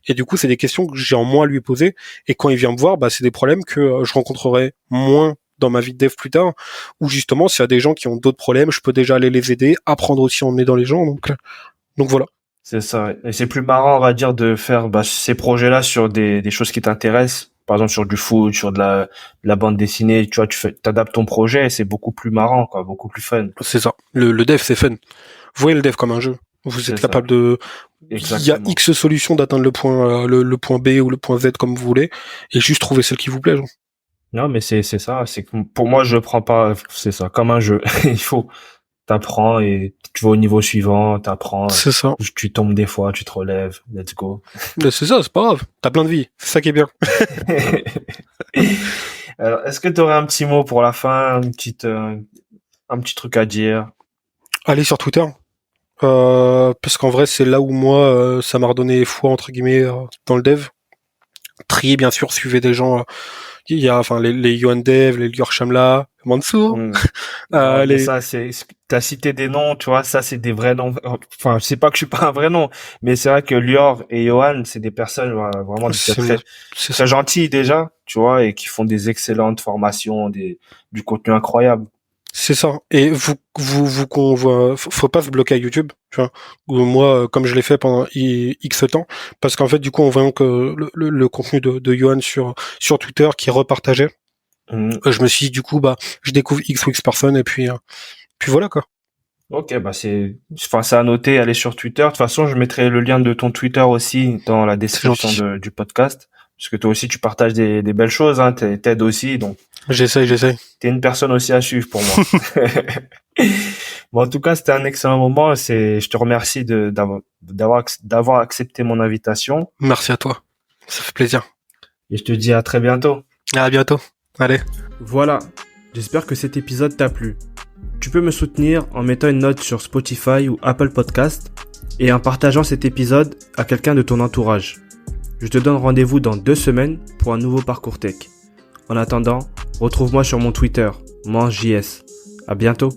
Speaker 3: Et du coup, c'est des questions que j'ai en moins à lui poser. Et quand il vient me voir, c'est des problèmes que je rencontrerai moins dans ma vie de dev plus tard. Ou justement, s'il y a des gens qui ont d'autres problèmes, je peux déjà aller les aider, apprendre aussi en aidant les gens. Donc voilà.
Speaker 2: C'est ça. Et c'est plus marrant, on va dire, de faire ces projets-là sur des choses qui t'intéressent. Par exemple, sur du foot, sur de la bande dessinée. Tu vois, t'adaptes ton projet et c'est beaucoup plus marrant, quoi, beaucoup plus fun.
Speaker 3: C'est ça. Le dev, c'est fun. Voyez le dev comme un jeu. Vous êtes capable de... Exactement. Il y a X solutions d'atteindre le point B ou le point Z comme vous voulez, et juste trouver celle qui vous plaît. Genre.
Speaker 2: Non, mais c'est ça. C'est que pour moi, je prends pas, c'est ça, comme un jeu. T'apprends et tu vas au niveau suivant, t'apprends.
Speaker 3: C'est ça.
Speaker 2: Tu tombes des fois, tu te relèves, let's go.
Speaker 3: Mais c'est ça, c'est pas grave. T'as plein de vie. C'est ça qui est bien.
Speaker 2: Alors, est-ce que t'aurais un petit mot pour la fin, un petit truc à dire?
Speaker 3: Allez sur Twitter. Parce qu'en vrai, c'est là où moi, ça m'a redonné foi, entre guillemets, dans le dev. Trier, bien sûr, suivez des gens, il y a, enfin, les Yohan Dev, les Lior Shamla, Mansour.
Speaker 2: Ça, t'as cité des noms, tu vois, ça, c'est des vrais noms. Enfin, je sais pas que je suis pas un vrai nom, mais c'est vrai que Lior et Yohan, c'est des personnes, vraiment, très gentilles déjà, tu vois, et qui font des excellentes formations, du contenu incroyable.
Speaker 3: C'est ça. Et faut pas se bloquer à YouTube, tu vois. Moi, comme je l'ai fait pendant X temps, parce qu'en fait, du coup, en voyant que le contenu de Yohan sur Twitter qui repartageait, je me suis dit, du coup, je découvre X ou X personnes, et puis voilà, quoi.
Speaker 2: Ok, c'est à noter, aller sur Twitter. De toute façon, je mettrai le lien de ton Twitter aussi dans la description du podcast. Parce que toi aussi, tu partages des belles choses, hein, t'aides aussi, donc.
Speaker 3: J'essaye.
Speaker 2: T'es une personne aussi à suivre pour moi. Bon, en tout cas, c'était un excellent moment. Je te remercie d'avoir accepté mon invitation.
Speaker 3: Merci à toi. Ça fait plaisir.
Speaker 2: Et je te dis à très bientôt.
Speaker 3: À bientôt. Allez.
Speaker 1: Voilà. J'espère que cet épisode t'a plu. Tu peux me soutenir en mettant une note sur Spotify ou Apple Podcast et en partageant cet épisode à quelqu'un de ton entourage. Je te donne rendez-vous dans 2 semaines pour un nouveau parcours tech. En attendant, retrouve-moi sur mon Twitter, MangeJS. À bientôt.